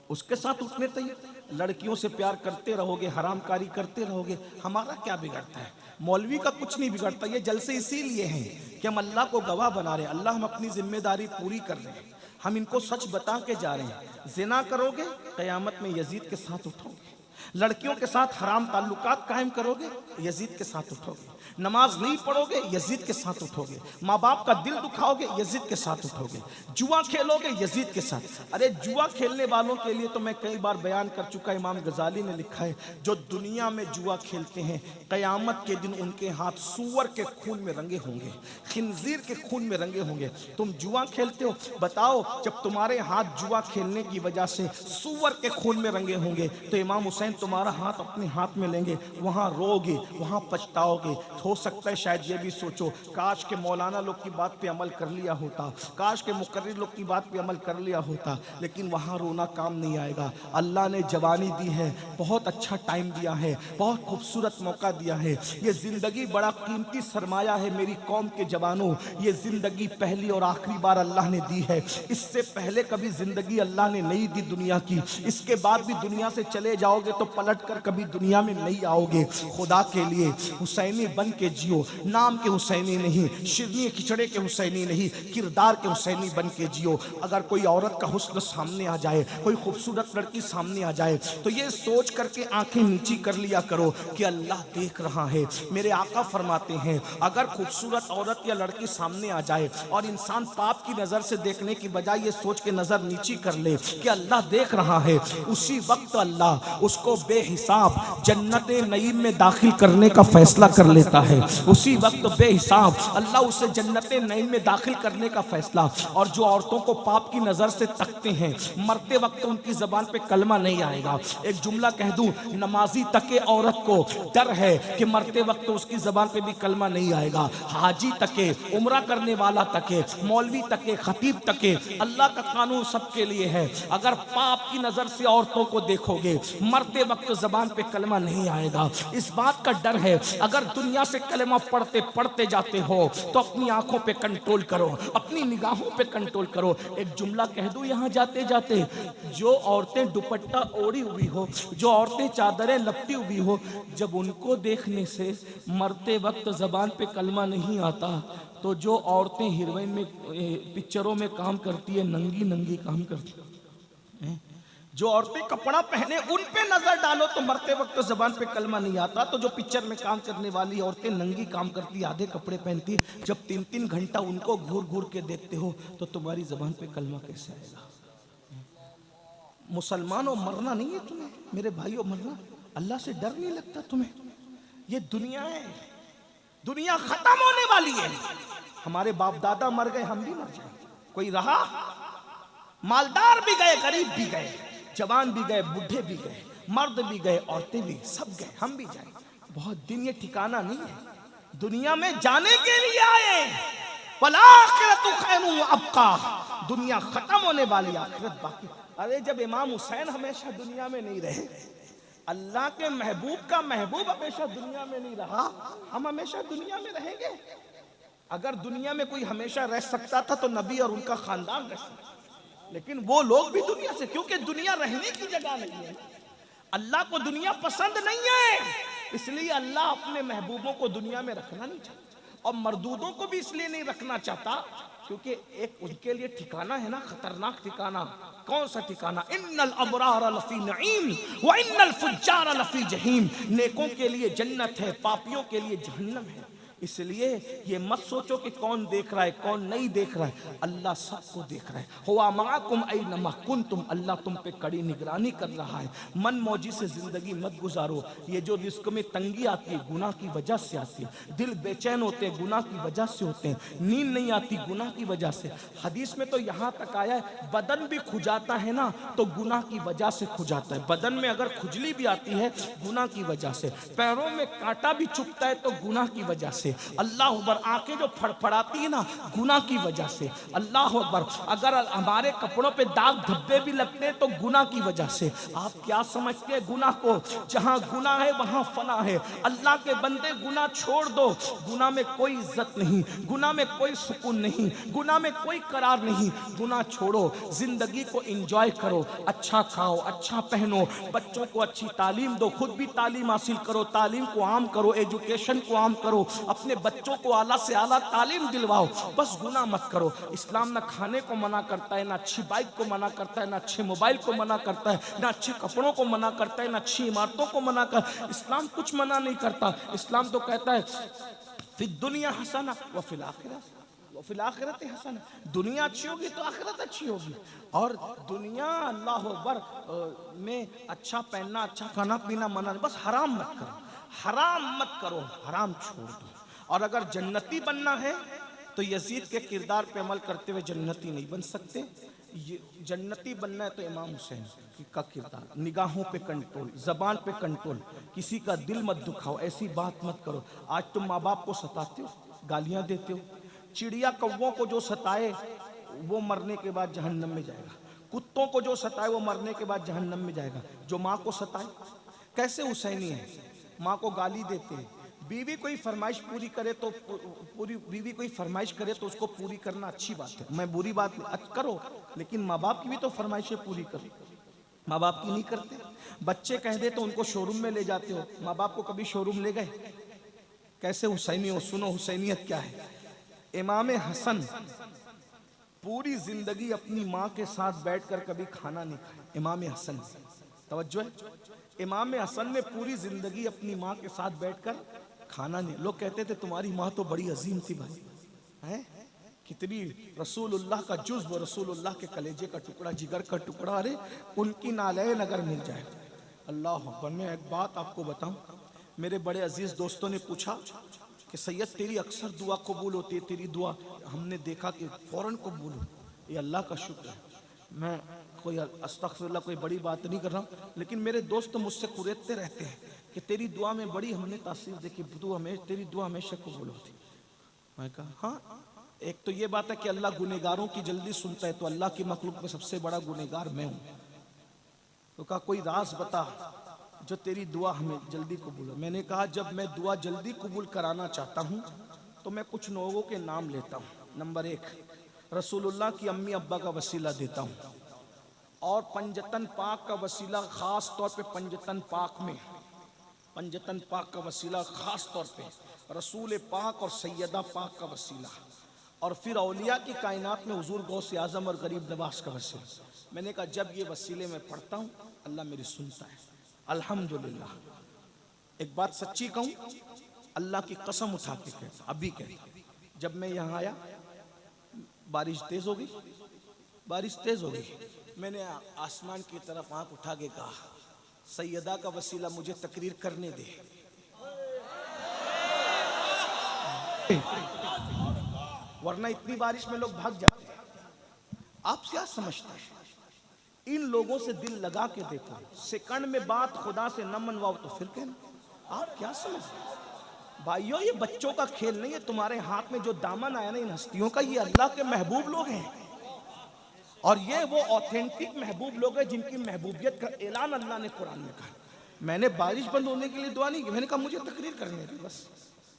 उसके साथ उठने तैयार? लड़कियों से प्यार करते रहोगे, हरामकारी करते रहोगे, हमारा क्या बिगड़ता है? मौलवी का कुछ नहीं बिगड़ता। ये जलसे इसीलिए हैं कि हम अल्लाह को गवाह बना रहे हैं, अल्लाह हम अपनी जिम्मेदारी पूरी कर रहे हैं, हम इनको सच बता के जा रहे हैं। जिना करोगे क़यामत में यजीद के साथ उठोगे, लड़कियों के साथ हराम ताल्लुकात कायम करोगे, यजीद के साथ उठोगे, नमाज नहीं पढ़ोगे, यजीद के साथ उठोगे, माँ बाप का दिल दुखाओगे, यजीद के साथ उठोगे, जुआ खेलोगे, यजीद के साथ। अरे जुआ खेलने वालों के लिए तो मैं कई बार बयान कर चुका, इमाम गजाली ने लिखा है, जो दुनिया में जुआ खेलते हैं क़यामत के दिन उनके हाथ सूअर के खून में रंगे होंगे, खिंजीर के खून में रंगे होंगे। तुम जुआ खेलते हो, बताओ जब तुम्हारे हाथ जुआ खेलने की वजह से सूअर के खून में रंगे होंगे तो इमाम हुसैन तुम्हारा हाथ अपने हाथ में लेंगे, वहां रोगे, वहां पछताओगे। हो सकता है शायद ये भी सोचो, काश के मौलाना लोग की बात पे अमल कर लिया होता, काश के मुकर्रिर लोग की बात पे अमल कर लिया होता, लेकिन वहां रोना काम नहीं आएगा। अल्लाह ने जवानी दी है, बहुत अच्छा टाइम दिया है, बहुत खूबसूरत मौका दिया है। ये जिंदगी बड़ा कीमती सरमाया है मेरी कौम के जवानों, ये जिंदगी पहली और आखिरी बार अल्लाह ने दी है। इससे पहले कभी जिंदगी अल्लाह ने नहीं दी दुनिया की, इसके बाद भी दुनिया से चले जाओगे तो पलट कर कभी दुनिया में नहीं आओगे। खुदा के लिए हुसैनी बन के जियो, नाम के हुसैनी नहीं, शिरनी खिचड़े के हुसैनी नहीं, किरदार के हुसैनी बन के जियो। अगर कोई औरत का हुस्न सामने आ जाए, कोई खूबसूरत लड़की सामने आ जाए तो ये सोच करके आंखें नीची कर लिया करो कि अल्लाह देख रहा है। मेरे आका फरमाते हैं, अगर खूबसूरत औरत या लड़की सामने आ जाए और इंसान पाप की नजर से देखने की बजाय ये सोच के नजर नीची कर ले कि अल्लाह देख रहा है, उसी वक्त अल्लाह उसको उसको बेहिसाब जन्नत नईम में दाखिल करने का फैसला कर लेता है। उसी वक्त बेहिसाब अल्लाह उसे जन्नत नईम में दाखिल करने का फैसला। और जो औरतों को पाप की नज़र से तकते हैं, मरते वक्त उनकी ज़बान पे कलमा नहीं आएगा। एक जुमला कह दूं, नमाजी तके औरत को डर है कि मरते वक्त उसकी ज़बान पे भी कलमा नहीं आएगा। हाजी तके, उम्रा करने वाला तके, मौलवी तके, खतीब तके, अल्लाह का कानून सबके लिए है। अगर पाप की नज़र से औरतों को देखोगे, मरते वक्त ज़बान पे कलमा नहीं आएगा। इस बात का डर है। अगर दुनिया से कलमा पढ़ते पढ़ते जाते हो तो अपनी आंखों पे कंट्रोल करो, अपनी निगाहों पे कंट्रोल करो। एक जुमला कह दूं यहाँ जाते जाते, जो औरतें दुपट्टा ओढ़ी हुई हो, जो औरतें चादरें लपटी हुई हो, जब उनको देखने से मरते वक्त ज़बान पे कलमा नहीं आता, तो जो औरतें हीरोइन में पिक्चरों में काम करती है, नंगी नंगी काम करती है, जो औरतें कपड़ा पहने उन पे नजर डालो तो मरते वक्त तो जबान पे कलमा नहीं आता। तो जो पिक्चर में काम करने वाली औरतें नंगी काम करती, आधे कपड़े पहनती, जब 3-3 घंटा उनको घूर घूर के देखते हो तो तुम्हारी जबान पे कलमा कैसे आएगा? मुसलमानों मरना नहीं है तुम्हें, मेरे भाइयों मरना, अल्लाह से डर नहीं लगता तुम्हें? ये दुनिया है, दुनिया खत्म होने वाली है। हमारे बाप दादा मर गए, हम भी मर जाएंगे। कोई रहा? मालदार भी गए, गरीब भी गए, जवान भी गए, बूढ़े भी गए, मर्द भी गए, औरतें भी, सब गए, हम भी जाएंगे। बहुत दिन ये ठिकाना नहीं है। दुनिया में जाने के लिए आए, वलाखिरतु खैरुन व अबका, दुनिया खत्म होने वाली, आखिरत बाकी। अरे जब इमाम हुसैन हमेशा दुनिया में नहीं रहे, अल्लाह के महबूब का महबूब हमेशा दुनिया में नहीं रहा, हम हमेशा दुनिया में रहेंगे? अगर दुनिया में कोई हमेशा रह सकता था तो नबी और उनका खानदान रह सकता, लेकिन वो लोग भी दुनिया से, क्योंकि दुनिया रहने की जगह नहीं है। अल्लाह को दुनिया पसंद नहीं है, इसलिए अल्लाह अपने महबूबों को दुनिया में रखना नहीं चाहता। और मरदूदों को भी इसलिए नहीं रखना चाहता क्योंकि एक उनके लिए ठिकाना है ना, खतरनाक ठिकाना। कौन सा ठिकाना? इन्नल अबरार लफी नईम व इन्नल फुज्जार लफी जहीम। नेकों के लिए जन्नत है, पापियों के लिए जहन्नम है। इसलिए ये मत सोचो कि कौन देख रहा है कौन नहीं देख रहा है, अल्लाह सबको देख रहा है। हुआ माकुम ऐनमा कुंतुम, अल्लाह तुम पे कड़ी निगरानी कर रहा है। मन मौजी से जिंदगी मत गुजारो। ये जो रिस्क में तंगी आती है गुनाह की वजह से आती है, दिल बेचैन होते हैं गुनाह की वजह से होते हैं, नींद नहीं आती गुनाह की वजह से। हदीस में तो यहाँ तक आया है बदन भी खुजाता है ना तो गुनाह की वजह से खुजाता है। बदन में अगर खुजली भी आती है गुनाह की वजह से, पैरों में कांटा भी चुभता है तो गुनाह की वजह से, अल्लाह अकबर, आंखें जो फड़फड़ाती है ना गुनाह की वजह से, अल्लाह अकबर, अगर हमारे कपड़ों पे दाग धब्बे भी लगते हैं तो गुनाह की वजह से। आप क्या समझते हैं गुनाह को? जहां गुनाह है वहां फना है। अल्लाह के बंदे गुनाह छोड़ दो, गुनाह में कोई इज्जत नहीं, गुनाह में कोई सुकून नहीं, गुनाह में कोई करार नहीं। गुनाह छोड़ो, जिंदगी को एंजॉय करो, अच्छा खाओ, अच्छा पहनो, बच्चों को अच्छी तालीम दो, खुद भी तालीम हासिल करो, तालीम को आम करो, एजुकेशन को आम करो, अपने बच्चों को आला से आला तालीम दिलवाओ, बस गुनाह मत करो। इस्लाम ना खाने को मना करता है, ना अच्छी बाइक को मना करता है, ना अच्छे मोबाइल को मना करता है, ना अच्छे कपड़ों को मना करता है, ना अच्छी इमारतों को मना कर। इस्लाम कुछ मना नहीं करता। इस्लाम तो कहता है फिर दुनिया हसना व फिल आखिरत व फिल आखिरत हसना, दुनिया अच्छी होगी तो आखिरत अच्छी होगी। और दुनिया अल्लाह अकबर में अच्छा पहनना, अच्छा खाना पीना मना, बस हराम मत करो, हराम मत करो, हराम छोड़ दो। और अगर जन्नती बनना है तो यजीद के किरदार पे अमल करते हुए जन्नती नहीं बन सकते। ये जन्नती बनना है तो इमाम हुसैन का किरदार, निगाहों पे कंट्रोल, जबान पे कंट्रोल, किसी का दिल मत दुखाओ, ऐसी बात मत करो। आज तुम माँ बाप को सताते हो, गालियां देते हो, चिड़िया कौवों को जो सताए वो मरने के बाद जहन्नम में जाएगा, कुत्तों को जो सताए वो मरने के बाद जहन्नम में जाएगा। जो माँ को सताए कैसे हुसैनी है, माँ को गाली देते हैं। बीवी कोई फरमाइश पूरी करे तो पूरी, बीवी कोई फरमाइश करे तो उसको पूरी करना अच्छी बात है, मैं बुरी बात करो, लेकिन माँ बाप की भी तो फरमाइशें पूरी करो। माँ बाप की नहीं करते। बच्चे कह दे तो उनको शोरूम में ले जाते हो, माँ बाप को कभी शोरूम ले गए? कैसे हुसैनी हो? सुनो हुसैनियत क्या है। इमाम हसन पूरी जिंदगी अपनी माँ के साथ बैठकर कभी खाना नहीं खाया। इमाम हसन, तवज्जो है, इमाम हसन ने पूरी जिंदगी अपनी माँ के साथ बैठकर खाना नहीं। लोग कहते थे तुम्हारी माँ तो बड़ी अजीम थी भाई, हैं कितनी रसूलुल्लाह का जुज़्व, रसूलुल्लाह के कलेजे का टुकड़ा, जिगर का टुकड़ा, अरे उनकी नालैन अगर मिल जाए, अल्लाह अकबर। मैं एक बात आपको बताऊं, मेरे बड़े अजीज दोस्तों ने पूछा कि सैयद तेरी अक्सर दुआ कबूल होती है, तेरी दुआ हमने देखा कि फौरन कबूल हो। ये अल्लाह का शुक्र है। मैं कोई अस्तगफिरुल्लाह कोई बड़ी बात नहीं कर रहा हूँ, लेकिन मेरे दोस्त मुझसे कुरेदते रहते हैं कि तेरी दुआ में बड़ी हमने तासीर देखी, तेरी दुआ हमेशा कबूल होती। मैं कहा हाँ, एक तो ये बात है कि अल्लाह गुनेगारों की जल्दी सुनता है, तो अल्लाह की मखलूक में सबसे बड़ा गुनेगार मैं हूँ। तो कहा कोई राज बता जो तेरी दुआ हमें जल्दी कबूल हो। मैंने कहा जब मैं दुआ जल्दी कबूल कराना चाहता हूँ तो मैं कुछ लोगों के नाम लेता हूँ। नंबर 1, रसूलुल्लाह की अम्मी अब्बा का वसीला देता हूँ, और पंजतन पाक का वसीला ख़ास तौर पे पंजतन पाक का वसीला ख़ास तौर पे रसूल पाक और सैयदा पाक का वसीला, और फिर औलिया की कायनात में हुजूर गौसे आज़म और गरीब नवाज का वसीला। मैंने कहा जब ये वसीले में पढ़ता हूँ अल्लाह मेरी सुनता है, अल्हम्दुलिल्लाह। एक बात सच्ची कहूँ, अल्लाह की कसम उठा के कहता, अभी कहता, जब मैं यहाँ आया बारिश तेज हो गई, मैंने आसमान की तरफ आंख उठा के कहा सैयदा का वसीला मुझे तकरीर करने दे। वरना इतनी बारिश में लोग भाग जाते हैं। आप क्या समझते हैं? इन लोगों से दिल लगा के देखो, सेकंड में बात खुदा से न मनवाओ तो फिर कहना। आप क्या समझते हैं? भाइयों ये बच्चों का खेल नहीं है। तुम्हारे हाथ में जो दामन आया ना इन हस्तियों का, ये अल्लाह के महबूब लोग हैं, और ये वो ऑथेंटिक महबूब लोग हैं जिनकी महबूबियत का ऐलान अल्लाह ने कुरान में कहा। मैंने बारिश बंद होने के लिए दुआ नहीं की, मैंने कहा मुझे तकरीर करने दे, बस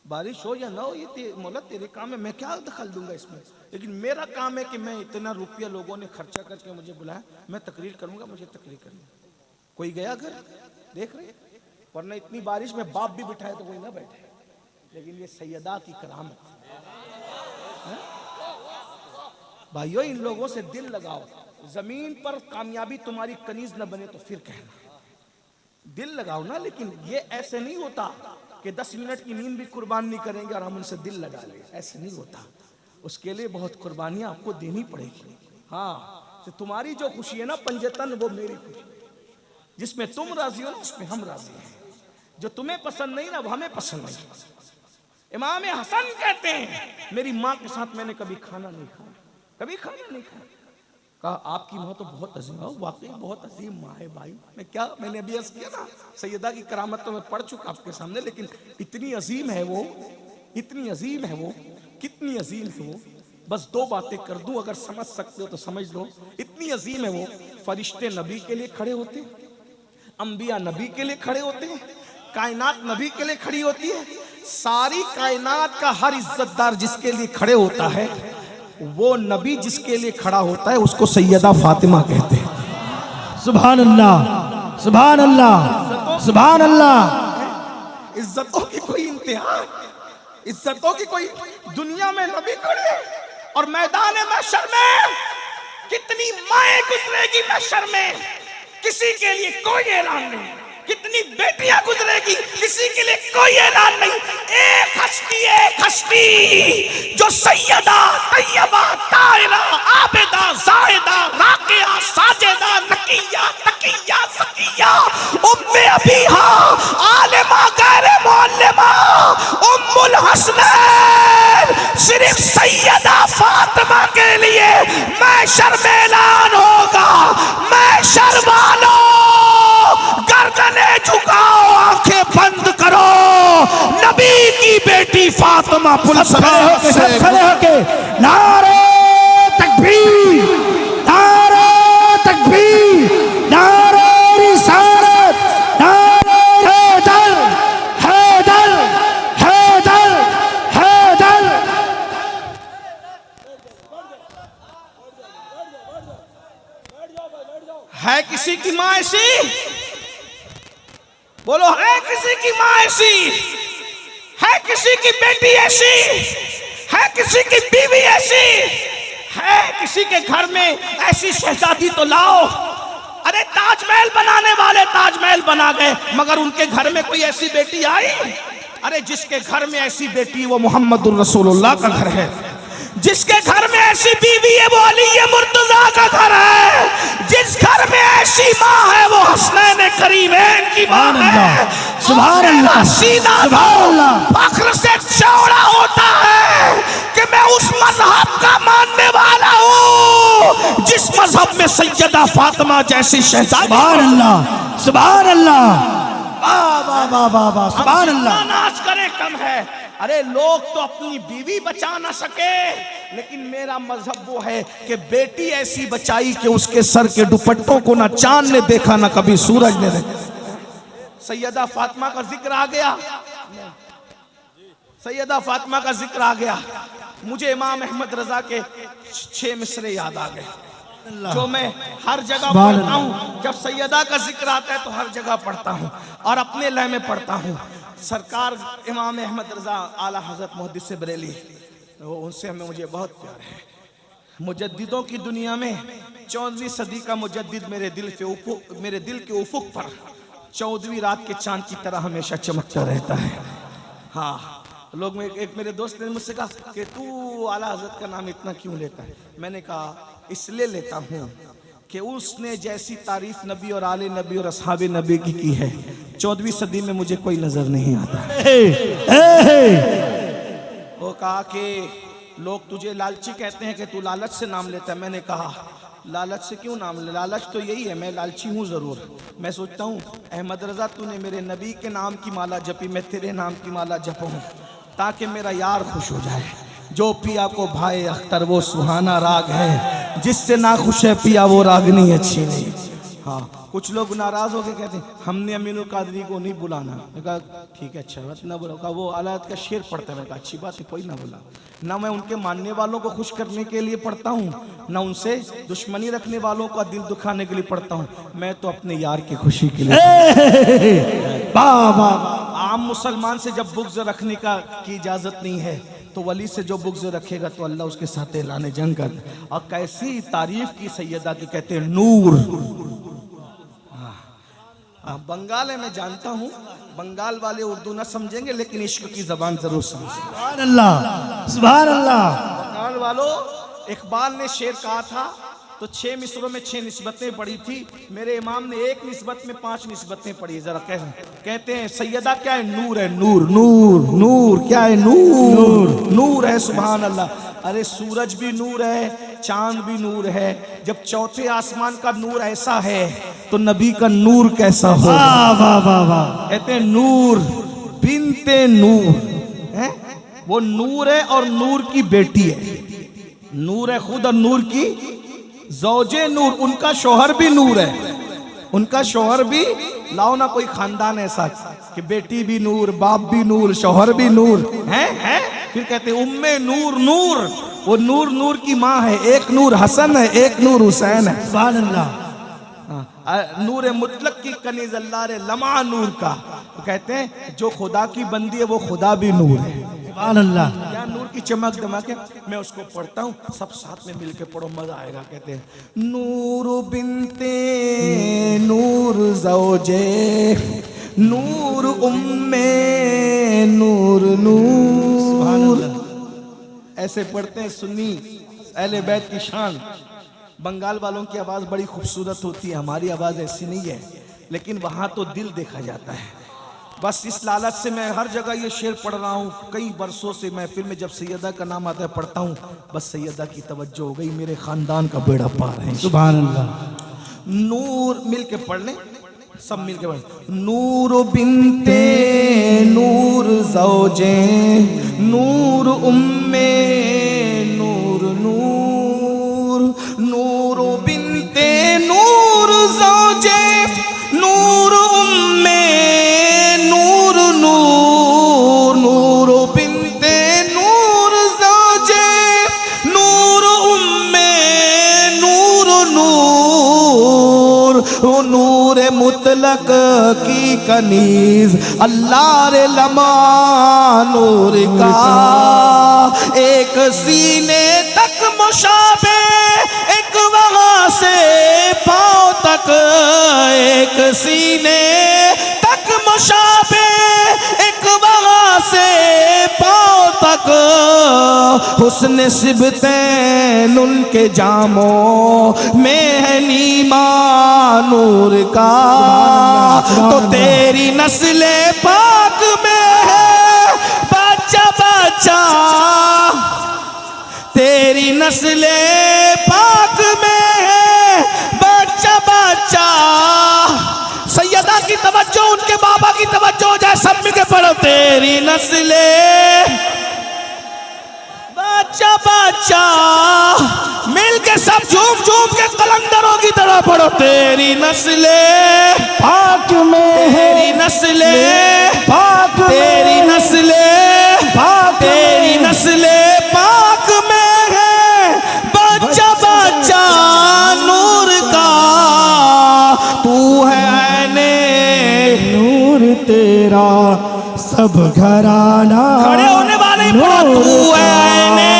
बारिश हो या ना हो ये मौला तेरे काम है, मैं क्या दखल दूंगा इसमें। लेकिन मेरा काम है कि मैं इतना रुपया लोगों ने खर्चा करके मुझे बुलाया, मैं तकरीर करूंगा, मुझे तकरीर करनी। कोई गया घर देख रहे, वरना इतनी बारिश में बाप भी बिठाए तो कोई ना बैठे। लेकिन ये सैयदा की करामत है। भाइयों इन लोगों से दिल लगाओ। जमीन पर कामयाबी तुम्हारी कनीज न बने तो फिर कहना, दिल लगाओ ना। लेकिन ये ऐसे नहीं होता कि 10 मिनट की नींद भी कुर्बान नहीं करेंगे और हम उनसे दिल लगा लें, ऐसे नहीं होता। उसके लिए बहुत कुर्बानियां आपको देनी पड़ेगी। हाँ, तो तुम्हारी जो खुशी है ना पंजतन, वो मेरी खुशी, जिसमें तुम राजी हो ना उसमें हम राजी हैं। जो तुम्हें पसंद नहीं ना वो हमें पसंद नहीं। इमाम हसन कहते हैं मेरी माँ के साथ मैंने कभी खाना नहीं खाया, कभी खाना नहीं खाया। कहा आपकी माँ तो बहुत अजीम है। वाकई बहुत अजीम माँ है भाई। मैंने अभी अर्ज किया ना सैयदा की करामत तो मैं पढ़ चुका आपके सामने, लेकिन इतनी अजीम है वो, इतनी अजीम है वो, कितनी अजीम है वो। बस 2 बातें कर दूं, अगर समझ सकते हो तो समझ लो। इतनी अजीम है वो, फरिश्ते नबी के लिए खड़े होते, अंबिया नबी के लिए खड़े होते हैं, कायनात नबी के लिए खड़ी होती है। सारी कायनात का हर इज्जतदार जिसके लिए खड़े होता है, वो नबी जिसके लिए खड़ा होता है उसको सैयदा फातिमा कहते हैं। सुभान अल्लाह, सुभान अल्लाह, सुभान अल्लाह। इज्जतों की कोई इंतहा, इज्जतों की कोई, दुनिया में नबी खड़े और मैदान महशर में कितनी माएं गुजरेगी महशर में, किसी के लिए कोई ऐलान नहीं। कितनी बेटियां गुजरेगी, किसी के लिए कोई ऐलान नहीं। एक हस्ती जो सैयदा तैयबा ताहिरा आबिदा जाहिदा राकिया साजिदा नकिया तकिया सकिया उम्मे अबीहा आलिमा गैर मुअल्लिमा उम्मुल हसनैन, सिर्फ सैयदा फातिमा के लिए महशर में ऐलान होगा। महशर वालों गर्दने झुकाओ, आंखें बंद करो, नबी की बेटी फातिमा सब खड़े होके नारे तकबीर, नारे तकबीर, नारे रिसालत, नारे हैदर, हैदर, हैदर, हैदर। है किसी की माँ ऐसी? बोलो, है किसी की माँ ऐसी? है किसी की बेटी ऐसी? है किसी की बीवी ऐसी? है किसी के घर में ऐसी शहजादी तो लाओ। अरे ताजमहल बनाने वाले ताजमहल बना गए, मगर उनके घर में कोई ऐसी बेटी आई? अरे जिसके घर में ऐसी बेटी वो मोहम्मदुर रसूलुल्लाह का घर है। जिसके घर में ऐसी बीवी है वो अली मुर्तजा का घर है। जिस घर में ऐसी माँ है वो हसनैन करीमैन की माँ है। सुभान अल्लाह, सीना सुभान अल्लाह। फख्र से चौड़ा होता है कि मैं उस मजहब का मानने वाला हूँ जिस मजहब में सैयदा फातिमा जैसी शहजादी। सुभान अल्लाह, सुभान अल्लाह, वाह वाह वाह वाह वाह, सुभान अल्लाह। नाश करे कम है। अरे लोग तो अपनी बीवी बचा ना सके, लेकिन मेरा मजहब वो है कि बेटी ऐसी बचाई कि उसके सर के दुपट्टों को ना चांद ने देखा ना कभी सूरज ने देखा। सैयदा फातिमा का जिक्र आ गया, सैयदा फातिमा का जिक्र आ गया, मुझे इमाम अहमद रजा के 6 मिसरे याद आ गए जो मैं हर जगह पढ़ता हूँ। जब सैयदा का जिक्र आता है तो हर जगह पढ़ता हूँ और अपने लय में पढ़ता हूँ। सरकार इमाम अहमद रजा आला हजरत मुहद्दिस से बरेली, उनसे हमें मुझे बहुत प्यार है। मुजद्दिदों की दुनिया में 14वीं सदी का मुजद्दिद मेरे दिल के उफुक पर 14वीं रात के चांद की तरह हमेशा चमकता रहता है। हाँ, लोग में एक मेरे दोस्त ने मुझसे कहा कि तू आला हजरत का नाम इतना क्यों लेता है। मैंने कहा इसलिए लेता हूँ कि उसने जैसी तारीफ नबी और आले नबी और असहाबे नबी की है 14वीं सदी में मुझे कोई नजर नहीं आता। वो कहा कि लोग तुझे लालची कहते हैं कि तू लालच से नाम लेता है। मैंने कहा लालच से क्यों नाम ले, लालच तो यही है, मैं लालची हूँ जरूर। मैं सोचता हूँ अहमद रजा तूने मेरे नबी के नाम की माला जपी, मैं तेरे नाम की माला जपूँ ताकि मेरा यार खुश हो जाए। जो पिया को भाई अख्तर वो सुहाना राग है, जिससे ना खुश है पिया वो रागनी अच्छी नहीं। हाँ, कुछ लोग नाराज होकर कहते हैं हमने अमीनुल कादरी को नहीं बुलाना। मैं कहा ठीक है, अच्छा बात ना बुला। वो आलात का शेर पढ़ता है। मैं कहा अच्छी बात है, कोई ना बुला। ना मैं उनके मानने वालों को खुश करने के लिए पढ़ता हूँ, ना उनसे दुश्मनी रखने वालों का दिल दुखाने के लिए पढ़ता हूँ। मैं तो अपने यार की खुशी के लिए। आम मुसलमान से जब बुग़्ज़ रखने की इजाज़त नहीं है तो वली से जो बुग़्ज़ रखेगा तो अल्लाह उसके साथ ऐलान जंग कर। और कैसी तारीफ की सैयदा की, कहते हैं नूर। बंगाल है, मैं जानता हूँ बंगाल वाले उर्दू ना समझेंगे लेकिन इश्क की जबान जरूर समझेंगे। सुभान अल्लाह, सुभान अल्लाह। बंगाल वालों, इकबाल ने शेर कहा था तो 6 मिसरों में 6 निस्बतें पढ़ी थी। मेरे इमाम ने एक निस्बत में 5 निस्बतें पढ़ी। जरा कहते हैं सैयदा क्या है? नूर है, नूर नूर नूर। क्या है? नूर नूर है। सुभान अल्लाह। अरे सूरज भी नूर है, चांद भी नूर है। जब चौथे आसमान का नूर ऐसा है तो नबी का नूर कैसा हो? वाह वाह वाह वाह। कहते हैं नूर बिनते नूर है, वो नूर है और नूर की बेटी है। नूर है खुद और नूर की ज़ौजे नूर। उनका शौहर भी नूर है, उनका शौहर भी। लाओ ना कोई खानदान ऐसा कि बेटी भी नूर, बाप भी नूर, शौहर भी नूर है। फिर कहते उम्मे नूर नूर। वो नूर नूर की माँ है। एक नूर हसन है, एक नूर हुसैन है। सुभान अल्लाह। नूर मुतलक की कनीज अल्लाह रे लम्हा नूर का। तो कहते हैं जो खुदा की बंदी है वो खुदा भी नूर है। सुभान अल्लाह। क्या नूर की चमक दमक है। मैं उसको पढ़ता हूँ, सब साथ में मिलके पढ़ो, मजा आएगा। कहते हैं नूर बिनते नूर ज़ौजे नूर उम्मे नूर नूर। ऐसे पढ़ते हैं सुन्नी अहले बैत की शान। बंगाल वालों की आवाज़ बड़ी खूबसूरत होती है, हमारी आवाज़ ऐसी नहीं है, लेकिन वहाँ तो दिल देखा जाता है। बस इस लालच से मैं हर जगह ये शेर पढ़ रहा हूँ। कई बरसों से महफिल में जब सैयदा का नाम आता है पढ़ता हूँ, बस सैयदा की तवज्जो हो गई, मेरे ख़ानदान का बेड़ा पार है। सुभान अल्लाह। नूर मिल के पढ़ लें, सब मिल के पढ़। नूर बिनते नूर ज़ौजे नूर उम्मे नूर नूर। नूर बिनते नूर ज़ौजे नूर उम्मे नूर नूर। नूर बिनते नूर ज़ौजे नूर उम्मे नूर नूर। नूर मुतलक की कनीज अल्लाह रे लमा नूर का। एक सीने तक मुशाबे, एक वहाँ से पाँव तक। एक सीने तक मुशाबे, एक वहाँ से पाँव तक। हुस्न सिबतैन उनके जामों में है नीमा नूर का। तो तेरी नस्ले पाक में है बच्चा बच्चा, तेरी नस्ले पाक में है बच्चा बच्चा। सैयदा की तवज्जो, उनके बाबा की तवज्जो जाए, सब मिल के पढ़ो। तेरी नस्ले बच्चा बच्चा, मिल के सब झूम झूम के कलंदरों की तरह पढ़ो। तेरी नस्ले पाक में है, तेरी नस्ले पाक में, तेरी नस्ले पाक में, तेरी नस्ले पाक में है बच्चा बच्चा नूर का। तू है ऐने नूर तेरा सब घराना। खड़े होने वाले ही पढ़ो। तू है ऐने,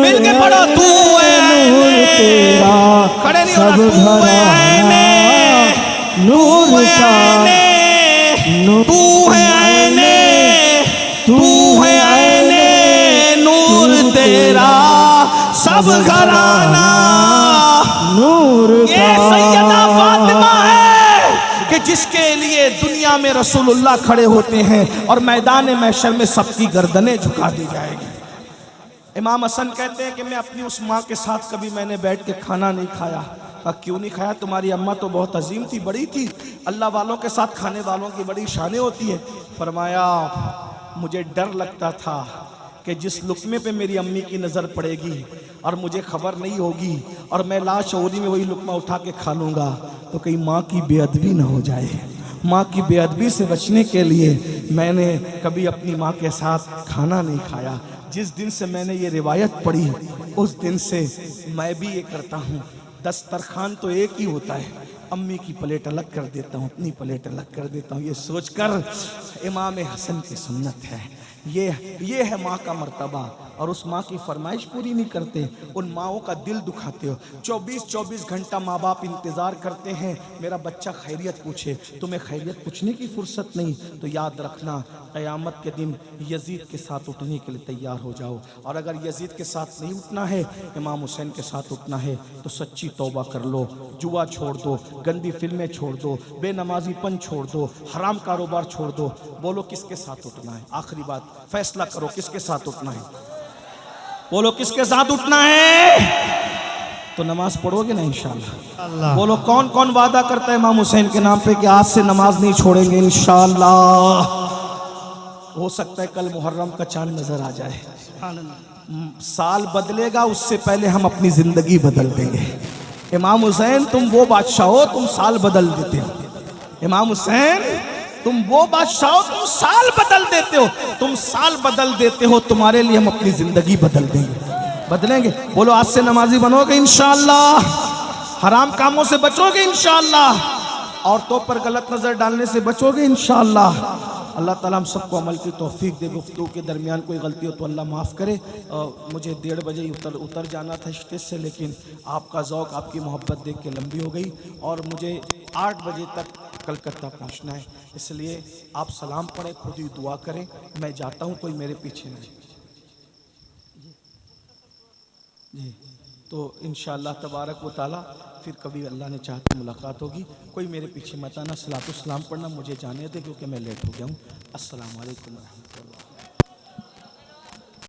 मिल के पढ़ो। तू है ऐने तेरा, खड़े नहीं सब होना। तू है ऐने, नूर तू है का, ऐने, तू है ऐने, तू है ऐने नूर तेरा सब घराना। नूर ये सैयदा फातिमा है कि जिसके लिए दुनिया में रसूलुल्लाह खड़े होते हैं और मैदान महशर में सबकी गर्दनें झुका दी जाएगी। इमाम हसन कहते हैं कि मैं अपनी उस माँ के साथ कभी मैंने बैठ के खाना नहीं खाया। कहा क्यों नहीं खाया? तुम्हारी अम्मा तो बहुत अजीम थी, बड़ी थी, अल्लाह वालों के साथ खाने वालों की बड़ी शानें होती है। फरमाया मुझे डर लगता था कि जिस लुक़मे पे मेरी अम्मी की नज़र पड़ेगी और मुझे खबर नहीं होगी और मैं लाशऊरी में वही लुक़मा उठा के खा लूँगा तो कहीं माँ की बेअदबी ना हो जाए। माँ की बेअदबी से बचने के लिए मैंने कभी अपनी माँ के साथ खाना नहीं खाया। जिस दिन से मैंने ये रिवायत पढ़ी उस दिन से मैं भी ये करता हूँ। दस्तरखान तो एक ही होता है, अम्मी की प्लेट अलग कर देता हूँ, अपनी प्लेट अलग कर देता हूँ। ये सोचकर इमाम हसन की सुन्नत है, ये है माँ का मर्तबा। और उस माँ की फरमाइश पूरी नहीं करते, उन माँओं का दिल दुखाते हो। 24-24 घंटा माँ बाप इंतज़ार करते हैं मेरा बच्चा खैरियत पूछे। तुम्हें खैरियत पूछने की फुर्सत नहीं तो याद रखना क़यामत के दिन यजीद के साथ उठने के लिए तैयार हो जाओ। और अगर यजीद के साथ नहीं उठना है, इमाम हुसैन के साथ उठना है तो सच्ची तौबा कर लो, जुआ छोड़ दो, गंदी फिल्में छोड़ दो, बेनमाजीपन छोड़ दो, हराम कारोबार छोड़ दो। बोलो किसके साथ उठना है? आखिरी बात, फैसला करो किसके साथ उठना है। बोलो किसके साथ उठना है? तो नमाज पढ़ोगे ना इंशाअल्लाह। बोलो कौन कौन वादा करता है इमाम हुसैन के नाम पे कि आज से नमाज नहीं छोड़ेंगे इंशाअल्लाह। हो सकता है कल मुहर्रम का चांद नजर आ जाए, साल बदलेगा उससे पहले हम अपनी जिंदगी बदल देंगे। इमाम हुसैन तुम वो बादशाह हो, तुम साल बदल देते हो। इमाम हुसैन तुम वो बादशाह हो, तुम साल बदल देते हो। तुम साल बदल देते हो, तुम्हारे लिए हम अपनी जिंदगी बदल देंगे, बदलेंगे। बोलो आज से नमाजी बनोगे इंशाअल्लाह, हराम कामों से बचोगे इंशाअल्लाह, औरतों पर गलत नजर डालने से बचोगे इंशाअल्लाह। अल्लाह ताला हम सबको अमल की तौफीक दे। गुफ्तगू के दरमियान कोई गलती हो तो अल्लाह माफ़ करे। मुझे 1:30 बजे उतर जाना था स्टेज से, लेकिन आपका ज़ौक़ आपकी मोहब्बत देख के लंबी हो गई और मुझे 8 बजे तक कलकत्ता पहुंचना है। इसलिए आप सलाम पढ़ें, खुद ही दुआ करें, मैं जाता हूं, कोई मेरे पीछे नहीं जी। तो इंशाअल्लाह तबारक व तआला फिर कभी अल्लाह ने चाहा तो मुलाकात होगी। कोई मेरे पीछे मत आना, सलातो सलाम पढ़ना, मुझे जाने दे क्योंकि मैं लेट हो गया हूँ। अस्सलाम वालेकुम।